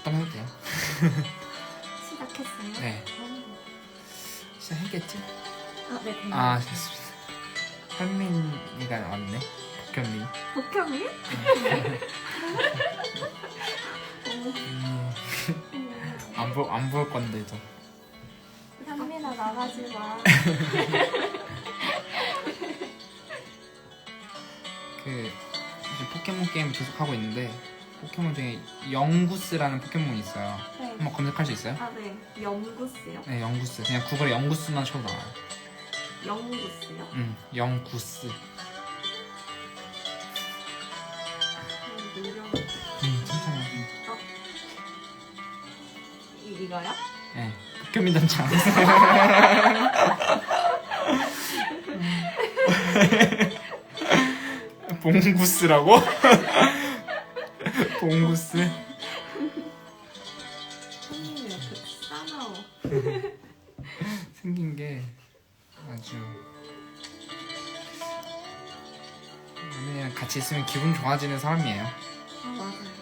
적당 해도 돼요. 시작했어요? 네. 시작했겠지? 네. 아, 좋습니다. 현민이가 왔네. 복현민. 복현님? 안 볼 건데 저. 현민아 나가지 마. 그 이제 포켓몬 게임 계속 하고 있는데 포켓몬 중에 영구스라는 포켓몬이 있어요. 네. 한번 검색할 수 있어요? 네. 영구스요? 네, 영구스. 그냥 구글에 영구스만 쳐도 나와요. 영구스요? 영구스. 누령. 천천히. 이거요? 네, 포켓몬 단장. 봉구스라고? 봉구스? 현민이 왜 이렇게 싸나워? 생긴 게 아주 그냥 같이 있으면 기분 좋아지는 사람이에요. 맞아요.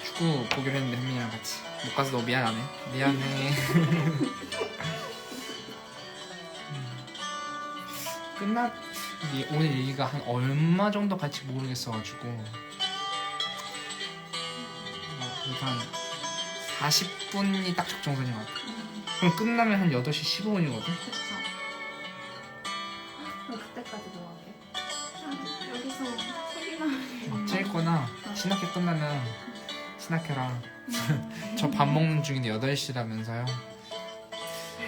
축구 보기로 했는데 현민이랑 같이 못 가서 너무 미안하네. 미안해. 오늘 얘기가 한 얼마 정도 갈지 모르겠어가지고 한 40분이 딱 적정선인 것 같아. 그럼 끝나면 한 8시 15분이거든? 그쵸. 그럼 그때까지 뭐 하게? 여기서 책이나 찍거나 신학회 끝나면 신학회랑 저 밥 먹는 중인데 8시라면서요.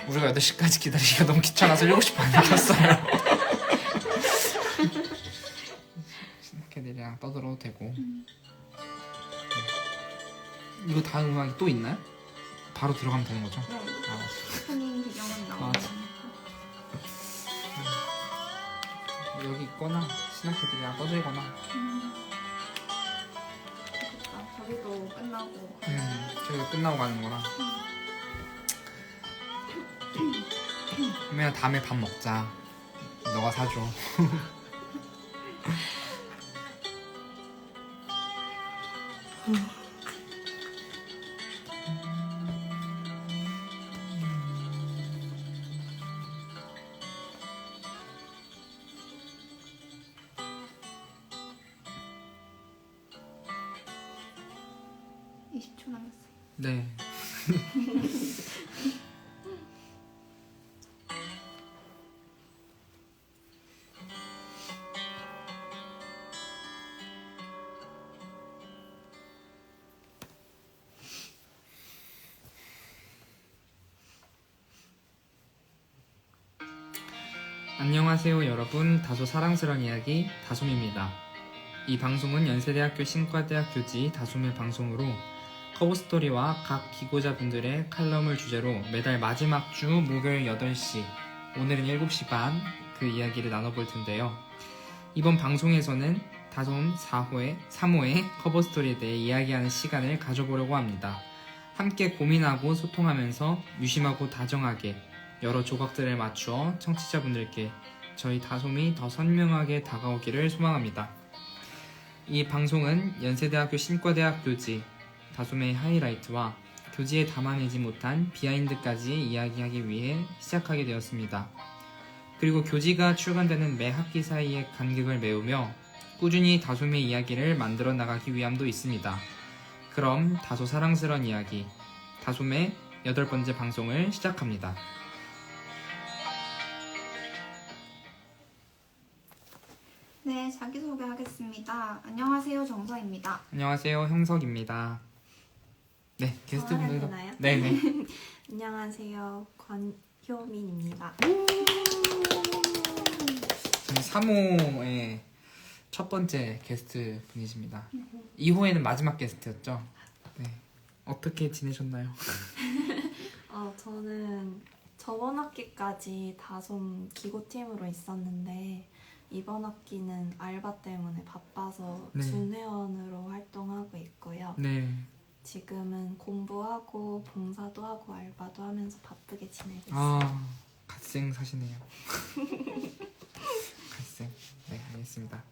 우리가 8시까지 기다리기가 너무 귀찮아서 7시 반에 켰어요. 신학회들이랑 떠들어도 되고. 이거 다음 음악이 또 있나요? 바로 들어가면 되는 거죠? 네. 아, 오프닝 배경은 나오는 맞아. 여기 있거나 신학회들이랑 떠들거나 저기도 끝나고 저희가 끝나고 가는 거라. 그러면 다음에 밥 먹자. 너가 사줘. (20초) 남았어요. 네. 안녕하세요 여러분. 다소 사랑스러운 이야기 다솜입니다. 이 방송은 연세대학교 신과대학 교지 다솜의 방송으로 커버스토리와 각 기고자분들의 칼럼을 주제로 매달 마지막 주 목요일 8시, 오늘은 7시 반 그 이야기를 나눠볼 텐데요. 이번 방송에서는 다솜 3호의 커버스토리에 대해 이야기하는 시간을 가져보려고 합니다. 함께 고민하고 소통하면서 유심하고 다정하게 여러 조각들을 맞추어 청취자분들께 저희 다솜이 더 선명하게 다가오기를 소망합니다. 이 방송은 연세대학교 신과대학 교지 다솜의 하이라이트와 교지에 담아내지 못한 비하인드까지 이야기하기 위해 시작하게 되었습니다. 그리고 교지가 출간되는 매 학기 사이의 간격을 메우며 꾸준히 다솜의 이야기를 만들어 나가기 위함도 있습니다. 그럼 다소 사랑스러운 이야기 다솜의 8번째 방송을 시작합니다. 네, 자기소개하겠습니다. 안녕하세요, 정서입니다. 안녕하세요, 형석입니다. 네, 게스트분들도 되나요? 네네. 안녕하세요, 권효민입니다. 저희 3호의 첫 번째 게스트 분이십니다. 2호에는 마지막 게스트였죠. 네, 어떻게 지내셨나요? 저는 저번 학기까지 다솜 기고팀으로 있었는데 이번 학기는 알바 때문에 바빠서 네. 준회원으로 활동하고 있고요. 네, 지금은 공부하고 봉사도 하고 알바도 하면서 바쁘게 지내고 있어요. 갓생 사시네요. 학생. 네, 알겠습니다.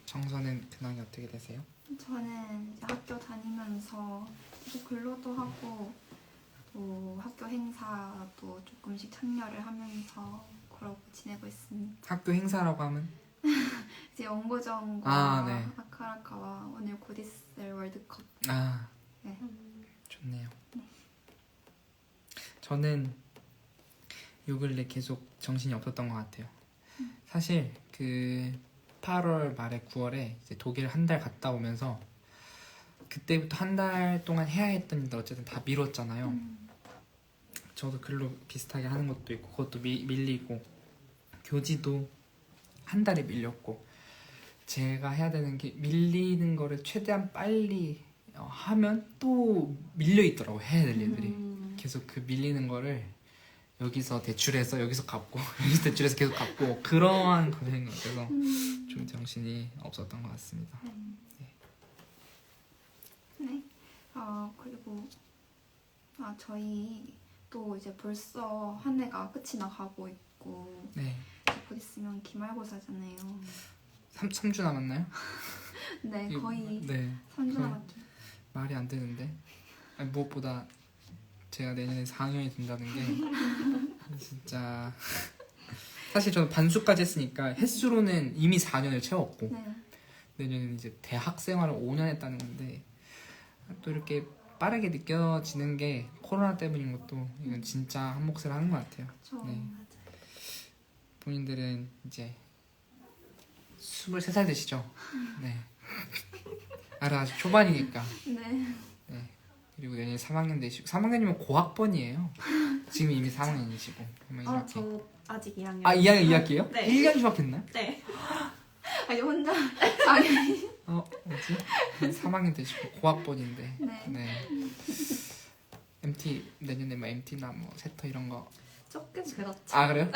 정서는 근황이 어떻게 되세요? 저는 이제 학교 다니면서 또 근로도 하고 또 학교 행사도 조금씩 참여를 하면서 그러고 지내고 있습니다. 학교 행사라고 하면? 이제 연고정과 아, 네. 아카라카와 오늘 곧 있을 월드컵. 아, 네. 좋네요. 네. 저는 요 근래 계속 정신이 없었던 것 같아요. 사실 그 8월 말에 9월에 이제 독일 한 달 갔다 오면서 그때부터 한 달 동안 해야 했던 일들 어쨌든 다 미뤘잖아요. 저도 글로 비슷하게 하는 것도 있고 그것도 밀리고 교지도 한 달에 밀렸고 제가 해야 되는 게 밀리는 거를 최대한 빨리 하면 또 밀려 있더라고 해야 될 일들이. 계속 그 밀리는 거를 여기서 대출해서 여기서 갚고 여기서 대출해서 계속 갚고 그러한 과정인 것 같아서 좀 정신이 없었던 것 같습니다. 네. 그리고 저희 또 이제 벌써 한 해가 끝이 나가고 있고 네, 곧 있으면 기말고사잖아요. 3주 남았나요? 네, 이거- 거의 네, 3주 거의- 남았죠. 말이 안 되는데 아니, 무엇보다 제가 내년에 4학년이 된다는 게 진짜 사실 저는 반수까지 했으니까 횟수로는 이미 4년을 채웠고 네. 내년에는 이제 대학 생활을 5년 했다는 건데 또 이렇게 빠르게 느껴지는 게 코로나 때문인 것도 이건 진짜 한 몫을 하는 것 같아요. 저 네. 본인들은 이제 23살 되시죠? 네. 아직 초반이니까. 네. 네. 그리고 내년 3학년 되시고 3학년이면 고학번이에요. 지금 이미 3학년이시고 이렇게. 저 아직 2학년. 2학년 2학기예요? 네. 1년 휴학했나요? 네. 아니 혼자 당연히. 뭐지? 3학년 되시고 고학번인데. 네. 네. MT 내년에 뭐 MT나 뭐 세터 이런 거. 조금 그렇죠. 아 그래요?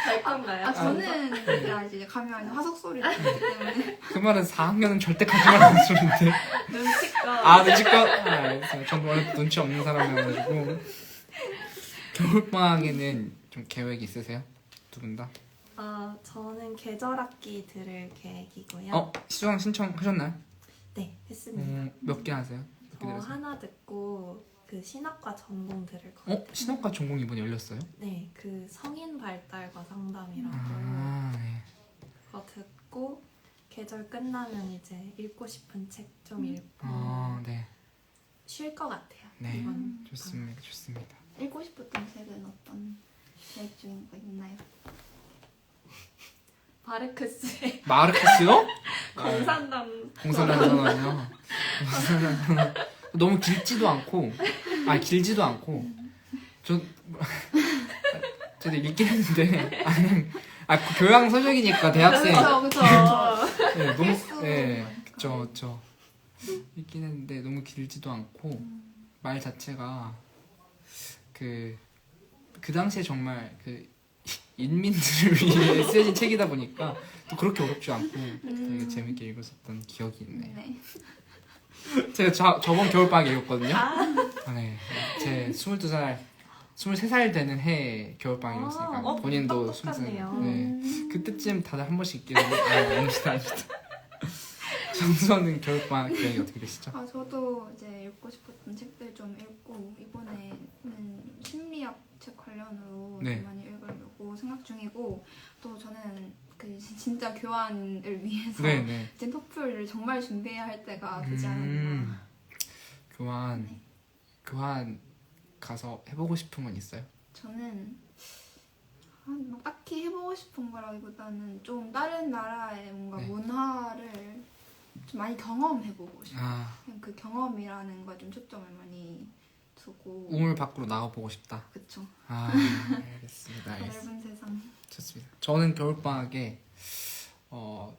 될 건가요? 저는 이제 가면 화석 소리를 듣기 때문에 그 말은 4학년은 절대 가지 말라는 소리인데. 눈치껏. 아 눈치껏? 알겠어요. 전 원래 눈치 없는 사람이어가지고. 겨울방학에는 좀 계획이 있으세요? 두 분 다? 저는 계절학기 들을 계획이고요. 수강 신청하셨나요? 네, 했습니다. 몇 개 하세요? 몇 개 저 들으세요? 하나 듣고 그 신학과 전공 들을 거예요. 신학과 전공 이번에 열렸어요? 네, 그 성인 발달과 상담이라고 네. 그거 듣고 계절 끝나면 이제 읽고 싶은 책 좀 읽고 네. 쉴 것 같아요. 네. 이번 좋습니다. 좋습니다. 읽고 싶었던 책은 어떤 계획 중인 거 있나요? 바르크스의 마르크스요? 공산당 공산당선언이요. 너무 길지도 않고, 길지도 않고, 저도 읽긴 했는데, 그 교양 서적이니까 대학생. 그쵸. 네, 너무, 필수. 네, 그쵸. 읽긴 했는데 너무 길지도 않고 말 자체가 그 당시에 정말 그 인민들을 위해 쓰여진 책이다 보니까 또 그렇게 어렵지 않고 되게 재밌게 읽었었던 기억이 있네요. 네. 제가 저번 겨울방학에 읽었거든요. 네, 제 22살, 23살 되는 해 겨울방학에 읽었으니까 본인도 똑똑하네요. 20살. 네, 그때쯤 다들 한 번씩 읽기는 아닙니다. 정수는 겨울방학 계획이 어떻게 되시죠? 저도 이제 읽고 싶었던 책들 좀 읽고 이번에는 심리학 책 관련으로 네. 좀 많이 읽으려고 생각 중이고 또 저는 그 진짜 교환을 위해서 네네. 이제 토플을 정말 준비해야 할 때가 되지 않았나. 교환 가서 해보고 싶은 건 있어요? 저는 막 딱히 해보고 싶은 거라기보다는 좀 다른 나라의 뭔가 네. 문화를 좀 많이 경험해보고 싶어요. 그냥 그 경험이라는 거에 좀 초점을 많이 두고. 우물 밖으로 나가보고 싶다. 그쵸. 알겠습니다. 넓은 세상. 좋습니다. 저는 겨울방학에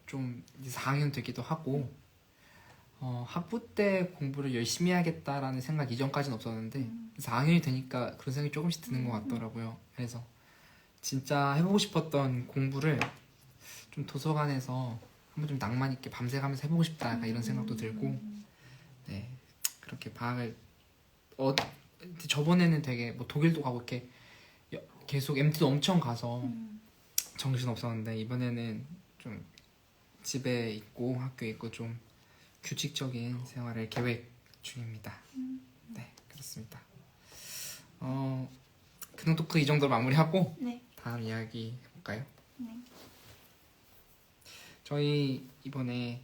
좀 이제 4학년 되기도 하고 학부 때 공부를 열심히 해야겠다라는 생각 이전까지는 없었는데 4학년이 되니까 그런 생각이 조금씩 드는 것 같더라고요. 그래서 진짜 해보고 싶었던 공부를 좀 도서관에서 한번 좀 낭만 있게 밤새 가면서 해보고 싶다 약간 이런 생각도 들고 네 그렇게 방학을 저번에는 되게 뭐 독일도 가고 이렇게 계속 MT도 엄청 가서 정신 없었는데 이번에는 좀 집에 있고 학교에 있고 좀 규칙적인 생활을 계획 중입니다. 네, 그렇습니다. 근황 토크 이 정도로 마무리하고 네. 다음 이야기 해볼까요? 네. 저희 이번에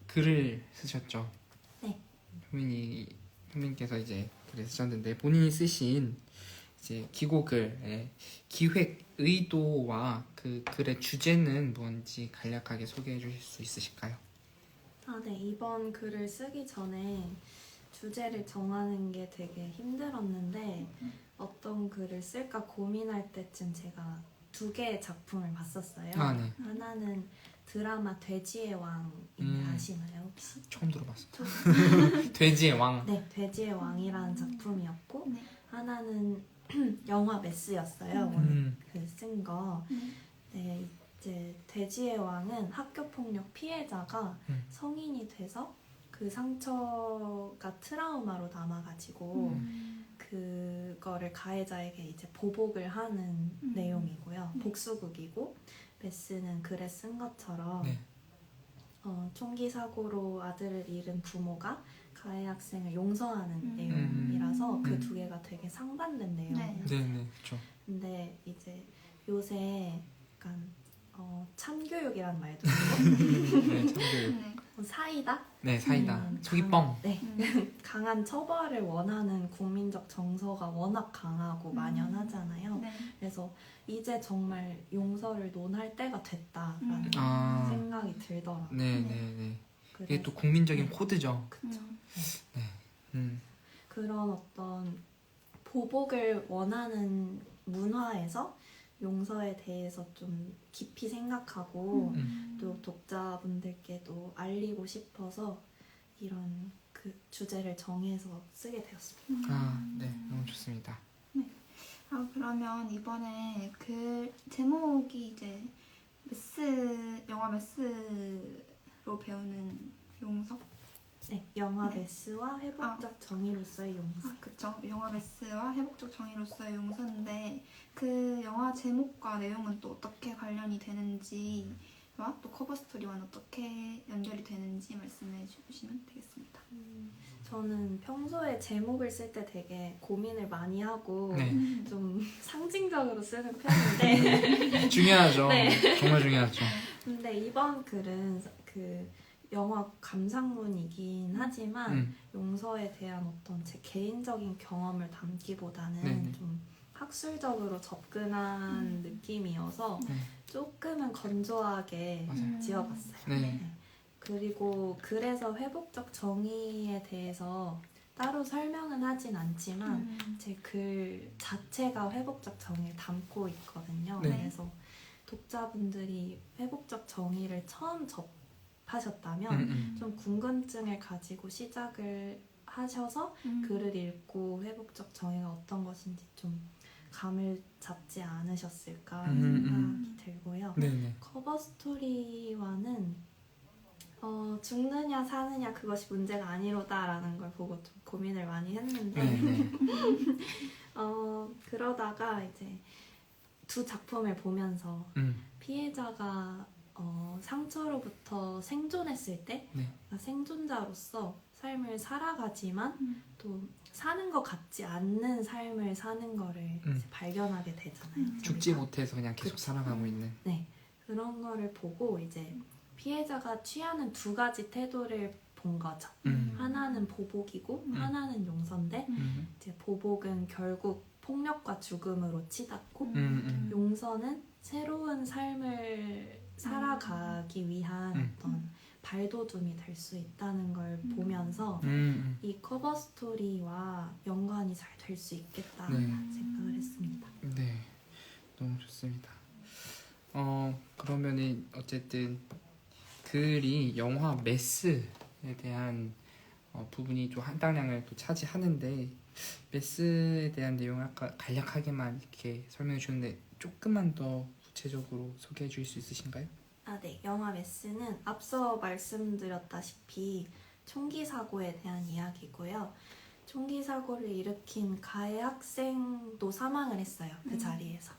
글을 쓰셨죠? 네. 효민께서 이제 글을 쓰셨는데 본인이 쓰신 이제 기고글의 기획 의도와 그 글의 주제는 뭔지 간략하게 소개해 주실 수 있으실까요? 네. 이번 글을 쓰기 전에 주제를 정하는 게 되게 힘들었는데 어떤 글을 쓸까 고민할 때쯤 제가 2개의 작품을 봤었어요. 네. 하나는 드라마 돼지의 왕인데 아시나요 혹시? 처음 들어봤어요. 돼지의 왕. 네, 돼지의 왕이라는 작품이었고 네. 하나는 영화 메스였어요. 오늘 그 쓴 거. 네, 이제 돼지의 왕은 학교 폭력 피해자가 성인이 돼서 그 상처가 트라우마로 남아가지고 그거를 가해자에게 이제 보복을 하는 내용이고요. 복수극이고 메스는 글에 쓴 것처럼 네. 총기 사고로 아들을 잃은 부모가 가해 학생을 용서하는 내용이라서 그 2개가 되게 상반된 내용이에요. 네, 그렇죠. 근데 이제 요새 약간 참교육이라는 말도 있고 네, 참교육. 네. 사이다? 네, 사이다. 속이 뻥. 네. 강한 처벌을 원하는 국민적 정서가 워낙 강하고 만연하잖아요. 네. 그래서 이제 정말 용서를 논할 때가 됐다라는 생각이 들더라고요. 네. 이게 그래서 또 국민적인 코드죠. 그쵸. 그런 어떤 보복을 원하는 문화에서 용서에 대해서 좀 깊이 생각하고 또 독자분들께도 알리고 싶어서 이런 그 주제를 정해서 쓰게 되었습니다. 네, 너무 좋습니다. 그러면 이번에 그 제목이 이제 영화 메스로 배우는 용서? 네, 영화 메스와 회복적 정의로서의 용서. 그쵸. 영화 메스와 회복적 정의로서의 용서인데 그 영화 제목과 내용은 또 어떻게 관련이 되는지와 또 커버 스토리와는 어떻게 연결이 되는지 말씀해 주시면 되겠습니다. 저는 평소에 제목을 쓸 때 되게 고민을 많이 하고 네. 좀 상징적으로 쓰는 편인데 중요하죠. 네. 정말 중요하죠. 근데 이번 글은 그 영화 감상문이긴 하지만 용서에 대한 어떤 제 개인적인 경험을 담기보다는 네네. 좀 학술적으로 접근한 느낌이어서 네. 조금은 건조하게 맞아요. 지어봤어요. 네. 그리고 그래서 회복적 정의에 대해서 따로 설명은 하진 않지만 제 글 자체가 회복적 정의를 담고 있거든요. 네. 그래서 독자분들이 회복적 정의를 처음 접하셨다면 좀 궁금증을 가지고 시작을 하셔서 글을 읽고 회복적 정의가 어떤 것인지 좀 감을 잡지 않으셨을까 생각이 들고요. 네네. 커버 스토리와는 죽느냐 사느냐 그것이 문제가 아니로다라는 걸 보고 좀 고민을 많이 했는데 네. 그러다가 이제 2 작품을 보면서 피해자가 상처로부터 생존했을 때 네. 생존자로서 삶을 살아가지만 또 사는 것 같지 않는 삶을 사는 거를 이제 발견하게 되잖아요. 죽지 우리가. 못해서 그냥 계속 그쵸. 살아가고 있는. 네, 그런 거를 보고 이제 피해자가 취하는 2가지 태도를 본 거죠. 하나는 보복이고 하나는 용서인데 이제 보복은 결국 폭력과 죽음으로 치닫고 용서는 새로운 삶을 살아가기 위한 어떤 발돋움이 될 수 있다는 걸 보면서 이 커버 스토리와 연관이 잘 될 수 있겠다는 생각을 했습니다. 네, 너무 좋습니다. 그러면은 어쨌든 글이 영화 메스에 대한 부분이 좀 한당량을 또 차지하는데 메스에 대한 내용을 아까 간략하게만 이렇게 설명해 주는데 조금만 더 구체적으로 소개해 주실 수 있으신가요? 네. 영화 메스는 앞서 말씀드렸다시피 총기 사고에 대한 이야기고요. 총기 사고를 일으킨 가해 학생도 사망을 했어요. 그 자리에서.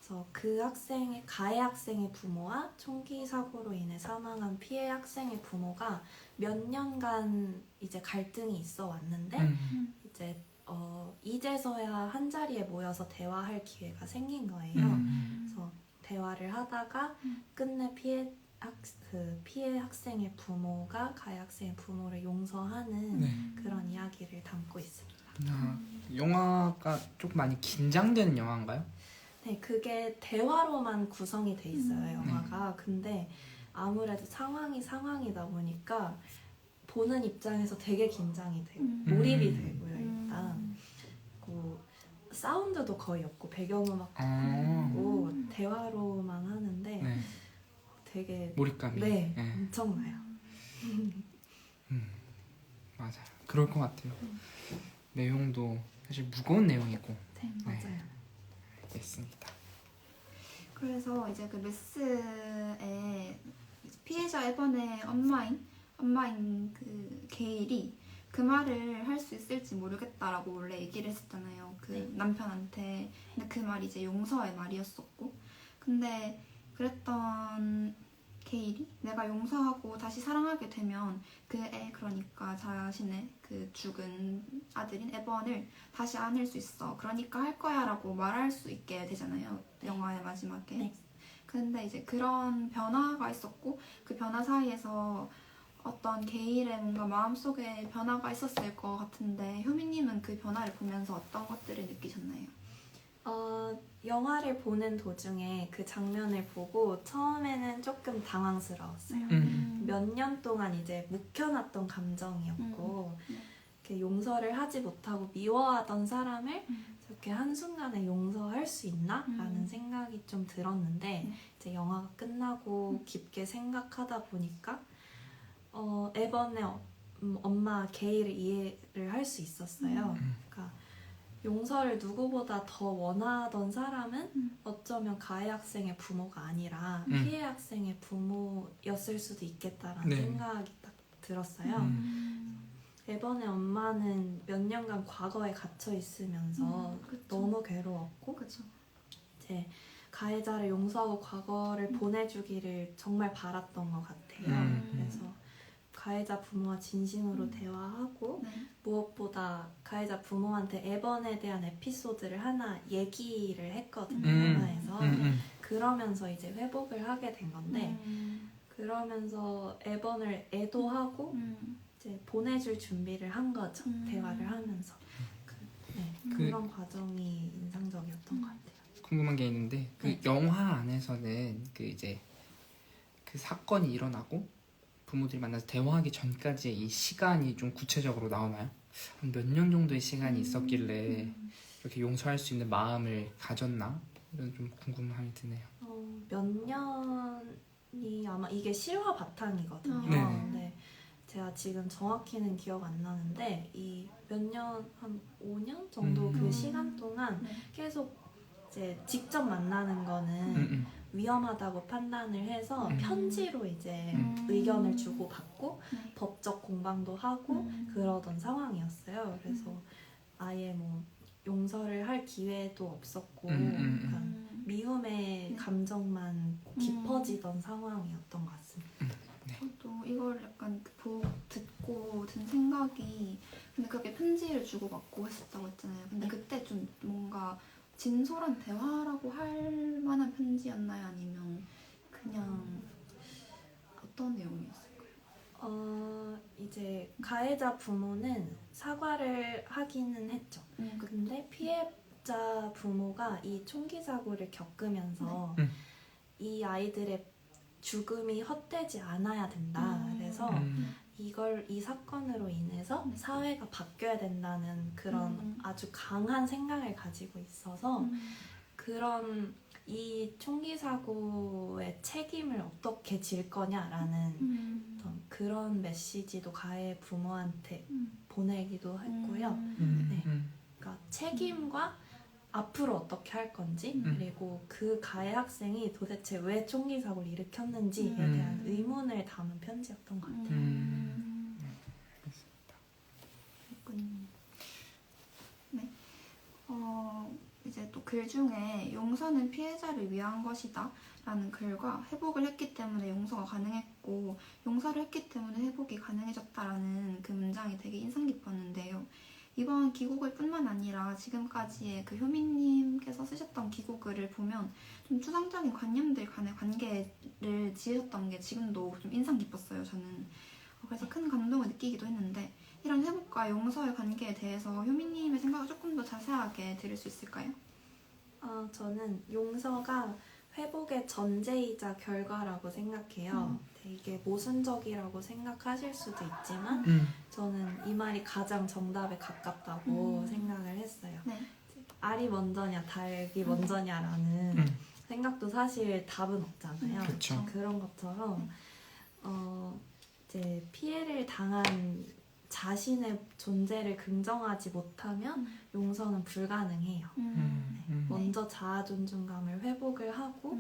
그래서 그 학생의 가해 학생의 부모와 총기 사고로 인해 사망한 피해 학생의 부모가 몇 년간 이제 갈등이 있어 왔는데 이제 이제서야 한 자리에 모여서 대화할 기회가 생긴 거예요. 그래서 대화를 하다가 끝내 피해 학생의 부모가 가해 학생의 부모를 용서하는 네. 그런 이야기를 담고 있습니다. 영화가 조금 많이 긴장되는 영화인가요? 네, 그게 대화로만 구성이 돼 있어요, 영화가. 근데 아무래도 상황이다 보니까 보는 입장에서 되게 긴장이 되고 몰입이 되고요, 일단. 그리고 사운드도 거의 없고 배경음악도 없고 대화로만 하는데 네. 되게 몰입감이. 네, 네. 엄청나요. 맞아요. 그럴 것 같아요. 내용도 사실 무거운 내용이고. 네, 맞아요. 알겠습니다. 그래서 이제 그 메스의 피해자 에번의 엄마인 그 게일이 그 말을 할 수 있을지 모르겠다라고 원래 얘기를 했었잖아요. 그 네. 남편한테. 근데 그 말이 이제 용서의 말이었었고. 근데 그랬던 게일이 내가 용서하고 다시 사랑하게 되면 그 그러니까 자신의 그 죽은 아들인 에번을 다시 안을 수 있어. 그러니까 할 거야 라고 말할 수 있게 되잖아요. 영화의 마지막에. 네. 근데 이제 그런 변화가 있었고 그 변화 사이에서 어떤 게일의 뭔가 마음속에 변화가 있었을 것 같은데 효민님은 그 변화를 보면서 어떤 것들을 느끼셨나요? 영화를 보는 도중에 그 장면을 보고 처음에는 조금 당황스러웠어요. 몇 년 동안 이제 묵혀놨던 감정이었고 이렇게 용서를 하지 못하고 미워하던 사람을 저렇게 한순간에 용서할 수 있나? 라는 생각이 좀 들었는데 이제 영화가 끝나고 깊게 생각하다 보니까 에번의 엄마 게일을 이해를 할 수 있었어요. 그러니까 용서를 누구보다 더 원하던 사람은 어쩌면 가해 학생의 부모가 아니라 피해 학생의 부모였을 수도 있겠다라는 네. 생각이 딱 들었어요. 에번의 엄마는 몇 년간 과거에 gat혀 있으면서 너무 괴로웠고 그렇죠. 이제 가해자를 용서하고 과거를 보내주기를 정말 바랐던 것 같아요. 그래서 가해자 부모와 진심으로 대화하고 네. 무엇보다 가해자 부모한테 에번에 대한 에피소드를 하나 얘기를 했거든요, 음. 영화에서. 그러면서 이제 회복을 하게 된 건데 그러면서 에번을 애도하고 이제 보내줄 준비를 한 거죠. 대화를 하면서. 그런 과정이 인상적이었던 것 같아요. 궁금한 게 있는데 그 네. 영화 안에서는 그 이제 그 사건이 일어나고 부모들이 만나서 대화하기 전까지의 이 시간이 좀 구체적으로 나오나요? 한 몇 년 정도의 시간이 있었길래 이렇게 용서할 수 있는 마음을 가졌나? 이런 좀 궁금함이 드네요. 몇 년이 아마 이게 실화 바탕이거든요. 네네. 근데 제가 지금 정확히는 기억 안 나는데 이 몇 년, 한 5년 정도 그 시간 동안 네. 계속 이제 직접 만나는 거는 위험하다고 판단을 해서 편지로 이제 의견을 주고받고 네. 법적 공방도 하고 그러던 상황이었어요. 그래서 아예 뭐 용서를 할 기회도 없었고 약간 미움의 감정만 깊어지던 상황이었던 것 같습니다. 저도 이걸 약간 듣고 든 생각이 근데 그렇게 편지를 주고받고 했었다고 했잖아요. 근데 그때 좀 뭔가 진솔한 대화라고 할 만한 편지였나요? 아니면 그냥 어떤 내용이었을까요? 이제 가해자 부모는 사과를 하기는 했죠. 근데 피해자 부모가 이 총기 사고를 겪으면서 이 아이들의 죽음이 헛되지 않아야 된다. 그래서 이 사건으로 인해서 사회가 바뀌어야 된다는 그런 아주 강한 생각을 가지고 있어서 그런 이 총기 사고의 책임을 어떻게 질 거냐라는 어떤 그런 메시지도 가해 부모한테 보내기도 했고요. 그러니까 책임과 앞으로 어떻게 할 건지 그리고 그 가해 학생이 도대체 왜 총기 사고를 일으켰는지에 대한 의문을 담은 편지였던 것 같아요. 그렇군요. 네. 이제 또 글 중에 용서는 피해자를 위한 것이다 라는 글과 회복을 했기 때문에 용서가 가능했고 용서를 했기 때문에 회복이 가능해졌다라는 그 문장이 되게 인상 깊었는데요. 이번 기고글 뿐만 아니라 지금까지의 그 효민님께서 쓰셨던 기고글을 보면 좀 추상적인 관념들 간의 관계를 지으셨던 게 지금도 좀 인상 깊었어요, 저는. 그래서 큰 감동을 느끼기도 했는데 이런 회복과 용서의 관계에 대해서 효민님의 생각을 조금 더 자세하게 들을 수 있을까요? 저는 용서가 회복의 전제이자 결과라고 생각해요. 되게 모순적이라고 생각하실 수도 있지만 저는 이 말이 가장 정답에 가깝다고 생각을 했어요. 네. 알이 먼저냐 닭이 먼저냐라는 생각도 사실 답은 없잖아요. 그쵸. 그런 것처럼 이제 피해를 당한 자신의 존재를 긍정하지 못하면 용서는 불가능해요. 먼저 자아 존중감을 회복을 하고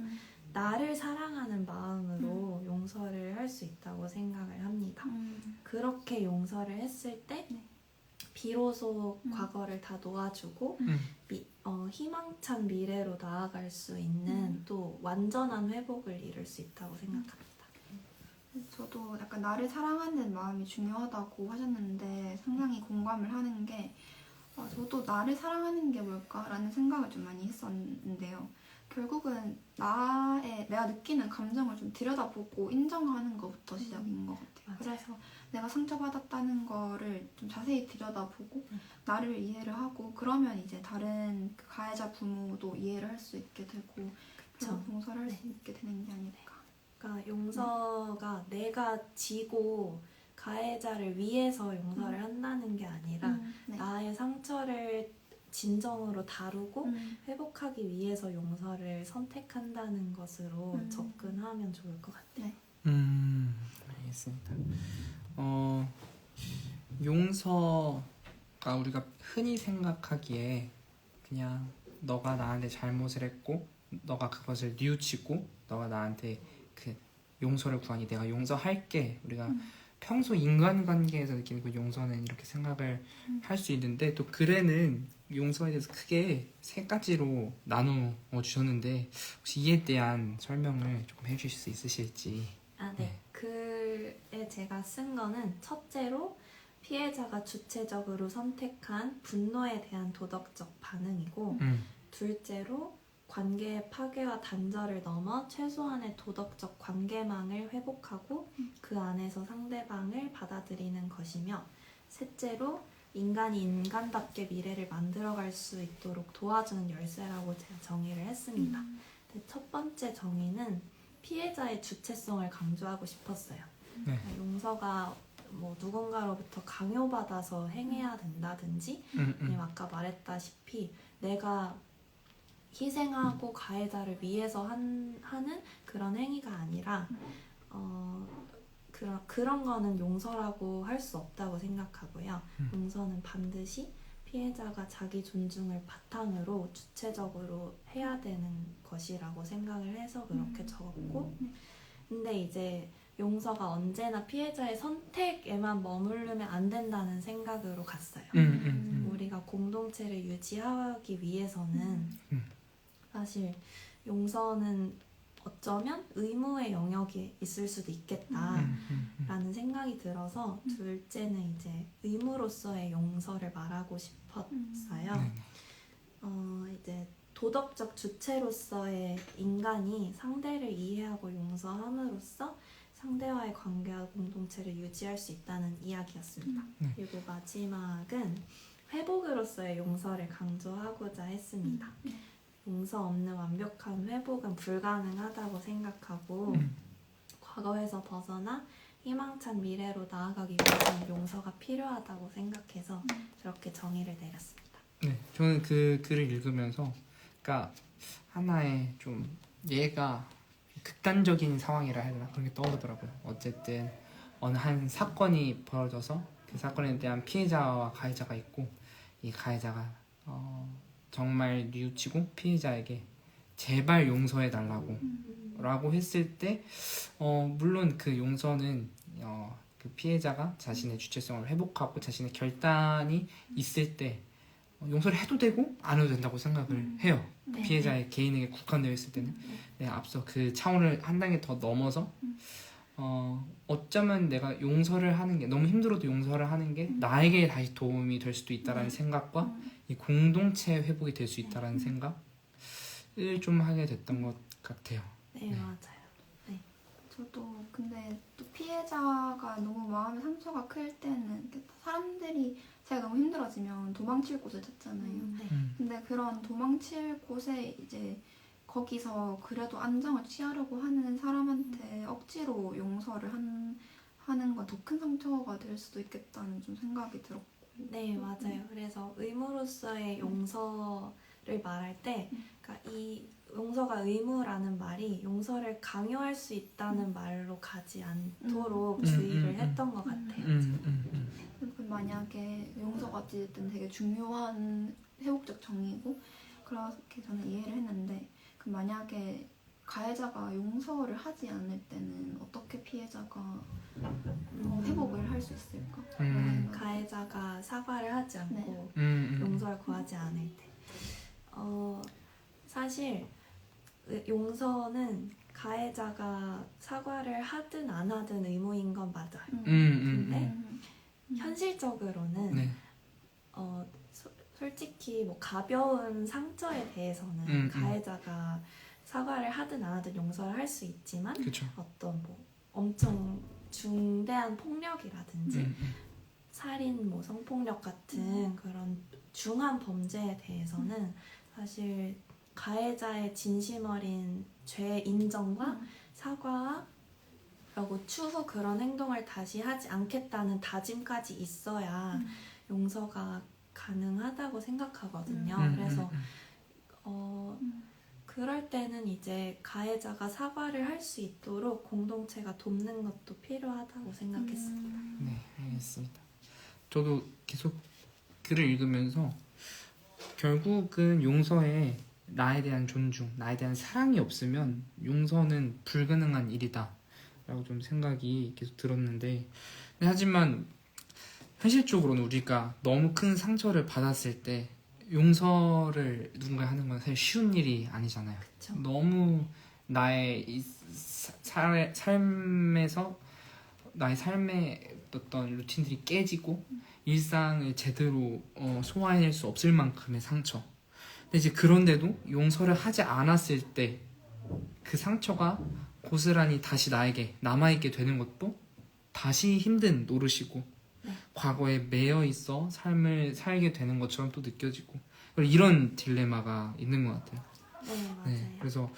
나를 사랑하는 마음으로 용서를 할 수 있다고 생각을 합니다. 그렇게 용서를 했을 때 비로소 과거를 다 놓아주고 희망찬 미래로 나아갈 수 있는 또 완전한 회복을 이룰 수 있다고 생각합니다. 저도 약간 나를 사랑하는 마음이 중요하다고 하셨는데 상당히 공감을 하는 게 저도 나를 사랑하는 게 뭘까라는 생각을 좀 많이 했었는데요. 결국은 내가 느끼는 감정을 좀 들여다보고 인정하는 것부터 시작인 것 같아요. 맞아요. 그래서 내가 상처받았다는 거를 좀 자세히 들여다보고 나를 이해를 하고 그러면 이제 다른 그 가해자 부모도 이해를 할 수 있게 되고 결국 용서를 할 수 있게 되는 게 아닐까. 그러니까 용서가 내가 지고 가해자를 위해서 용서를 한다는 게 아니라 네. 나의 상처를 진정으로 다루고 회복하기 위해서 용서를 선택한다는 것으로 접근하면 좋을 것 같아요. 네. 알겠습니다. 용서가 우리가 흔히 생각하기에 그냥 너가 나한테 잘못을 했고 너가 그것을 뉘우치고 너가 나한테 그 용서를 구하니 내가 용서할게 우리가 평소 인간관계에서 느끼는 그 용서는 이렇게 생각을 할 수 있는데 또 글에는 용서에 대해서 크게 세 가지로 나누어 주셨는데 혹시 이에 대한 설명을 조금 해주실 수 있으실지. 네. 글에 제가 쓴 거는 첫째로 피해자가 주체적으로 선택한 분노에 대한 도덕적 반응이고 둘째로 관계의 파괴와 단절을 넘어 최소한의 도덕적 관계망을 회복하고 그 안에서 상대방을 받아들이는 것이며 셋째로 인간이 인간답게 미래를 만들어갈 수 있도록 도와주는 열쇠라고 제가 정의를 했습니다. 근데 첫 번째 정의는 피해자의 주체성을 강조하고 싶었어요. 네. 그러니까 용서가 뭐 누군가로부터 강요받아서 행해야 된다든지 아니면 아까 말했다시피 내가 희생하고 가해자를 위해서 하는 그런 행위가 아니라 그런 거는 용서라고 할 수 없다고 생각하고요. 용서는 반드시 피해자가 자기 존중을 바탕으로 주체적으로 해야 되는 것이라고 생각을 해서 그렇게 적었고 근데 이제 용서가 언제나 피해자의 선택에만 머무르면 안 된다는 생각으로 갔어요. 우리가 공동체를 유지하기 위해서는 사실 용서는 어쩌면 의무의 영역에 있을 수도 있겠다라는 생각이 들어서 둘째는 이제 의무로서의 용서를 말하고 싶었어요. 이제 도덕적 주체로서의 인간이 상대를 이해하고 용서함으로써 상대와의 관계와 공동체를 유지할 수 있다는 이야기였습니다. 그리고 마지막은 회복으로서의 용서를 강조하고자 했습니다. 용서 없는 완벽한 회복은 불가능하다고 생각하고 과거에서 벗어나 희망찬 미래로 나아가기 위해서는 용서가 필요하다고 생각해서 그렇게 정의를 내렸습니다. 네, 저는 그 글을 읽으면서 그러니까 하나의 좀 얘가 극단적인 상황이라 해야 되나 그런 게 떠오르더라고요. 어쨌든 어느 한 사건이 벌어져서 그 사건에 대한 피해자와 가해자가 있고 이 가해자가 정말 뉘우치고 피해자에게 제발 용서해 달라고 라고 했을 때 물론 그 용서는 그 피해자가 자신의 주체성을 회복하고 자신의 결단이 있을 때 용서를 해도 되고 안 해도 된다고 생각을 해요. 네. 피해자의 개인에게 국한되어 있을 때는. 네, 앞서 그 차원을 한 단계 더 넘어서 어쩌면 내가 용서를 하는 게 너무 힘들어도 용서를 하는 게 나에게 다시 도움이 될 수도 있다라는 생각과 이 공동체 회복이 될 수 있다라는 생각을 좀 하게 됐던 것 같아요. 네, 맞아요. 저도 근데 또 피해자가 너무 마음의 상처가 클 때는 이렇게 사람들이 제가 너무 힘들어지면 도망칠 곳을 찾잖아요. 네. 근데 그런 도망칠 곳에 이제 거기서 그래도 안정을 취하려고 하는 사람한테 억지로 용서를 하는 건 더 큰 상처가 될 수도 있겠다는 좀 생각이 들었고. 네, 맞아요. 그래서 의무로서의 용서를 말할 때, 그러니까 이 용서가 의무라는 말이 용서를 강요할 수 있다는 말로 가지 않도록 주의를 했던 것 같아요. 그 만약에 용서가 어쨌든 되게 중요한 회복적 정의고 그렇게 저는 이해를 했는데 그 만약에 가해자가 용서를 하지 않을 때는 어떻게 피해자가 회복을 할 수 있을까? 가해자가 사과를 하지 않고 용서를 구하지 않을 때 사실 용서는 가해자가 사과를 하든 안 하든 의무인 건 맞아요. 근데 현실적으로는 네. 솔직히 뭐 가벼운 상처에 대해서는 가해자가 사과를 하든 안 하든 용서를 할 수 있지만 그쵸. 어떤 뭐 엄청 중대한 폭력이라든지 살인, 뭐 성폭력 같은 그런 중한 범죄에 대해서는 사실 가해자의 진심 어린 죄 인정과 사과와 그리고 추후 그런 행동을 다시 하지 않겠다는 다짐까지 있어야 용서가 가능하다고 생각하거든요. 그래서 그럴 때는 이제 가해자가 사과를 할 수 있도록 공동체가 돕는 것도 필요하다고 생각했어요. 네, 알겠습니다. 저도 계속 글을 읽으면서 결국은 용서에 나에 대한 존중, 나에 대한 사랑이 없으면 용서는 불가능한 일이다 라고 좀 생각이 계속 들었는데 하지만 현실적으로는 우리가 너무 큰 상처를 받았을 때 용서를 누군가 하는 건 사실 쉬운 일이 아니잖아요. 그쵸. 너무 나의 이 삶에서 나의 삶의 어떤 루틴들이 깨지고 일상을 제대로 소화해낼 수 없을 만큼의 상처. 근데 이제 그런데도 용서를 하지 않았을 때 그 상처가 고스란히 다시 나에게 남아있게 되는 것도 다시 힘든 노릇이고 과거에 매여 있어 삶을 살게 되는 것처럼 또 느껴지고 이런 딜레마가 있는 것 같아요. 네, 맞아요. 네, 그래서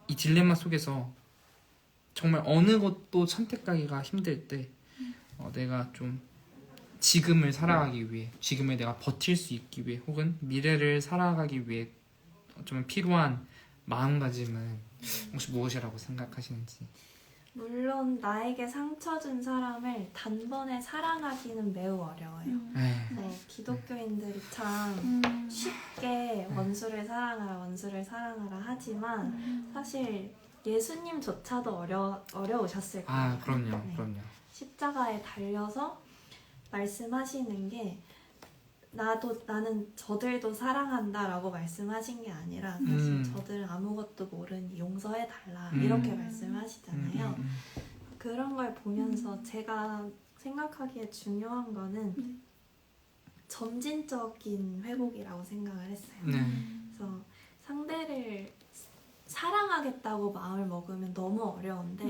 이 딜레마 속에서 정말 어느 것도 선택하기가 힘들 때 내가 좀 지금을 살아가기 위해 지금을 내가 버틸 수 있기 위해 혹은 미래를 살아가기 위해 좀 필요한 마음가짐은 혹시 무엇이라고 생각하시는지? 물론 나에게 상처 준 사람을 단번에 사랑하기는 매우 어려워요. 네. 기독교인들이 참 쉽게 원수를 사랑하라 하지만 사실 예수님조차도 어려우셨을 거예요. 아, 그럼요, 네. 그럼요. 십자가에 달려서 말씀하시는 게 나는 저들도 사랑한다라고 말씀하신 게 아니라 사실 저들은 아무것도 모르니 용서해달라 이렇게 말씀하시잖아요. 그런 걸 보면서 제가 생각하기에 중요한 거는 점진적인 회복이라고 생각을 했어요. 네. 그래서 상대를 사랑하겠다고 마음을 먹으면 너무 어려운데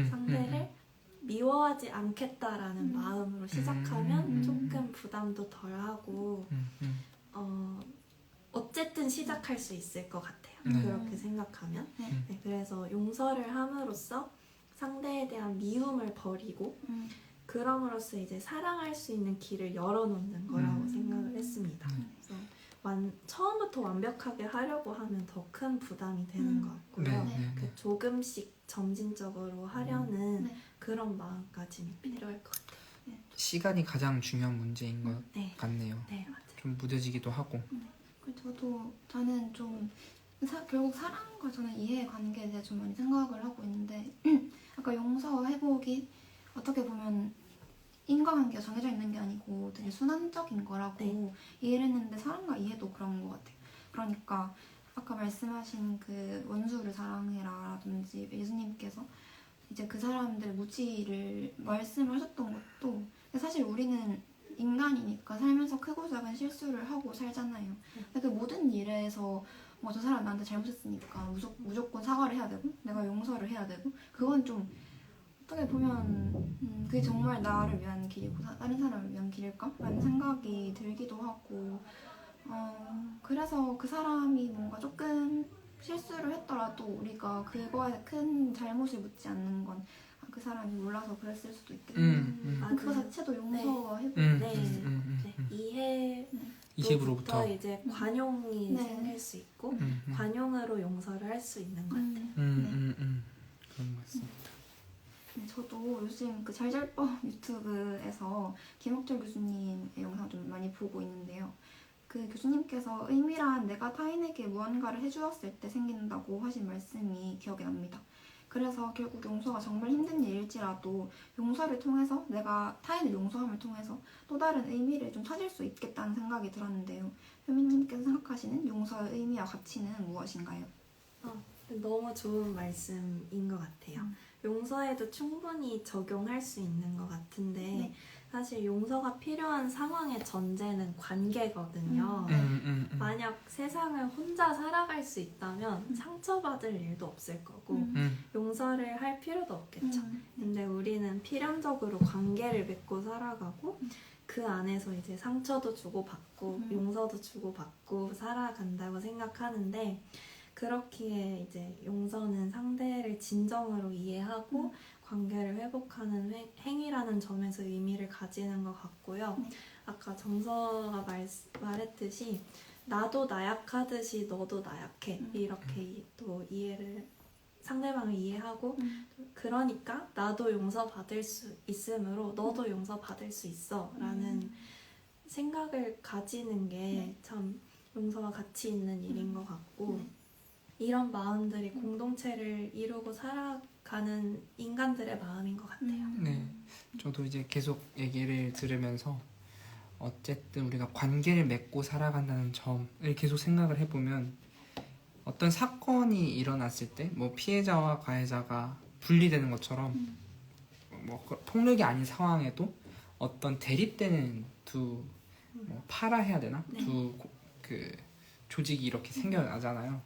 상대를 미워하지 않겠다라는 마음으로 시작하면 조금 부담도 덜하고 어쨌든 시작할 수 있을 것 같아요. 네. 그렇게 생각하면. 네, 그래서 용서를 함으로써 상대에 대한 미움을 버리고 그럼으로써 이제 사랑할 수 있는 길을 열어놓는 거라고 생각을 했습니다. 그래서 처음부터 완벽하게 하려고 하면 더 큰 부담이 되는 것 같고요. 그 조금씩 점진적으로 하려는 그런 마음가짐이 필요할 것 같아요. 시간이 가장 중요한 문제인 것 네, 같네요. 네, 맞아요. 좀 무뎌지기도 하고. 저는 좀 결국 사랑과 저는 이해관계에 대해 좀 많이 생각을 하고 있는데 아까 용서 회복이 어떻게 보면 인과관계가 정해져 있는 게 아니고 되게 순환적인 거라고 네. 이해를 했는데 사람과 이해도 그런 것 같아요. 그러니까 아까 말씀하신 그 원수를 사랑해라라든지 예수님께서 이제 그 사람들 무지를 말씀을 하셨던 것도 사실 우리는 인간이니까 살면서 크고 작은 실수를 하고 살잖아요. 근데 그 모든 일에서 뭐 저 사람 나한테 잘못했으니까 무조건 사과를 해야 되고 내가 용서를 해야 되고 그건 좀 어떻게 보면 그게 정말 나를 위한 길이고 다른 사람을 위한 길일까? 라는 생각이 들기도 하고 그래서 그 사람이 뭔가 조금 실수를 했더라도 우리가 그거에 큰 잘못을 묻지 않는 건 그 사람이 몰라서 그랬을 수도 있겠다. 그거 자체도 용서가 해보는 네. 이해 이십으로부터 이제 관용이 네. 생길 수 있고 관용으로 용서를 할 수 있는 것 같아요. 그런 것 같습니다. 네, 저도 요즘 그 잘잘법 유튜브에서 김옥철 교수님의 영상 좀 많이 보고 있는데요. 그 교수님께서 의미란 내가 타인에게 무언가를 해주었을 때 생긴다고 하신 말씀이 기억이 납니다. 그래서 결국 용서가 정말 힘든 일일지라도 용서를 통해서 내가 타인을 용서함을 통해서 또 다른 의미를 좀 찾을 수 있겠다는 생각이 들었는데요. 효민님께서 생각하시는 용서의 의미와 가치는 무엇인가요? 너무 좋은 말씀인 것 같아요. 용서에도 충분히 적용할 수 있는 것 같은데 네. 사실 용서가 필요한 상황의 전제는 관계거든요. 만약 세상을 혼자 살아갈 수 있다면 상처받을 일도 없을 거고 용서를 할 필요도 없겠죠. 근데 우리는 필연적으로 관계를 맺고 살아가고 그 안에서 이제 상처도 주고받고 용서도 주고받고 살아간다고 생각하는데 그렇기에 이제 용서는 상대를 진정으로 이해하고 관계를 회복하는 행위라는 점에서 의미를 가지는 것 같고요. 아까 정서가 말했듯이 나도 나약하듯이 너도 나약해 이렇게 또 상대방을 이해하고 그러니까 나도 용서받을 수 있으므로 너도 용서받을 수 있어 라는 생각을 가지는 게 참 용서가 가치 있는 일인 것 같고 이런 마음들이 공동체를 이루고 살아가는 인간들의 마음인 것 같아요. 네, 저도 이제 계속 얘기를 들으면서 어쨌든 우리가 관계를 맺고 살아간다는 점을 계속 생각을 해보면 어떤 사건이 일어났을 때 뭐 피해자와 가해자가 분리되는 것처럼 뭐 폭력이 아닌 상황에도 어떤 대립되는 뭐 파라 해야 되나? 네. 그 조직이 이렇게 생겨나잖아요.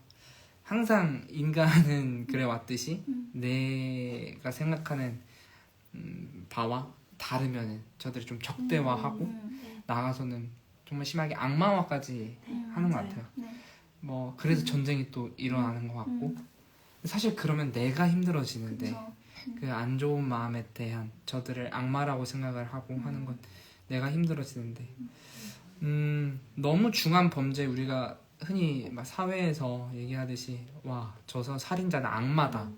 항상 인간은 그래 왔듯이 내가 생각하는 바와 다르면은 저들이 좀 적대화하고 나아가서는 정말 심하게 악마화까지 하는 것 맞아요. 같아요. 네. 뭐 그래서 전쟁이 또 일어나는 것 같고 사실 그러면 내가 힘들어지는데 그쵸. 그 안 좋은 마음에 대한 저들을 악마라고 생각을 하고 하는 건 내가 힘들어지는데 너무 중한 범죄 우리가 흔히 막 사회에서 얘기하듯이 와 저 살인자는 악마다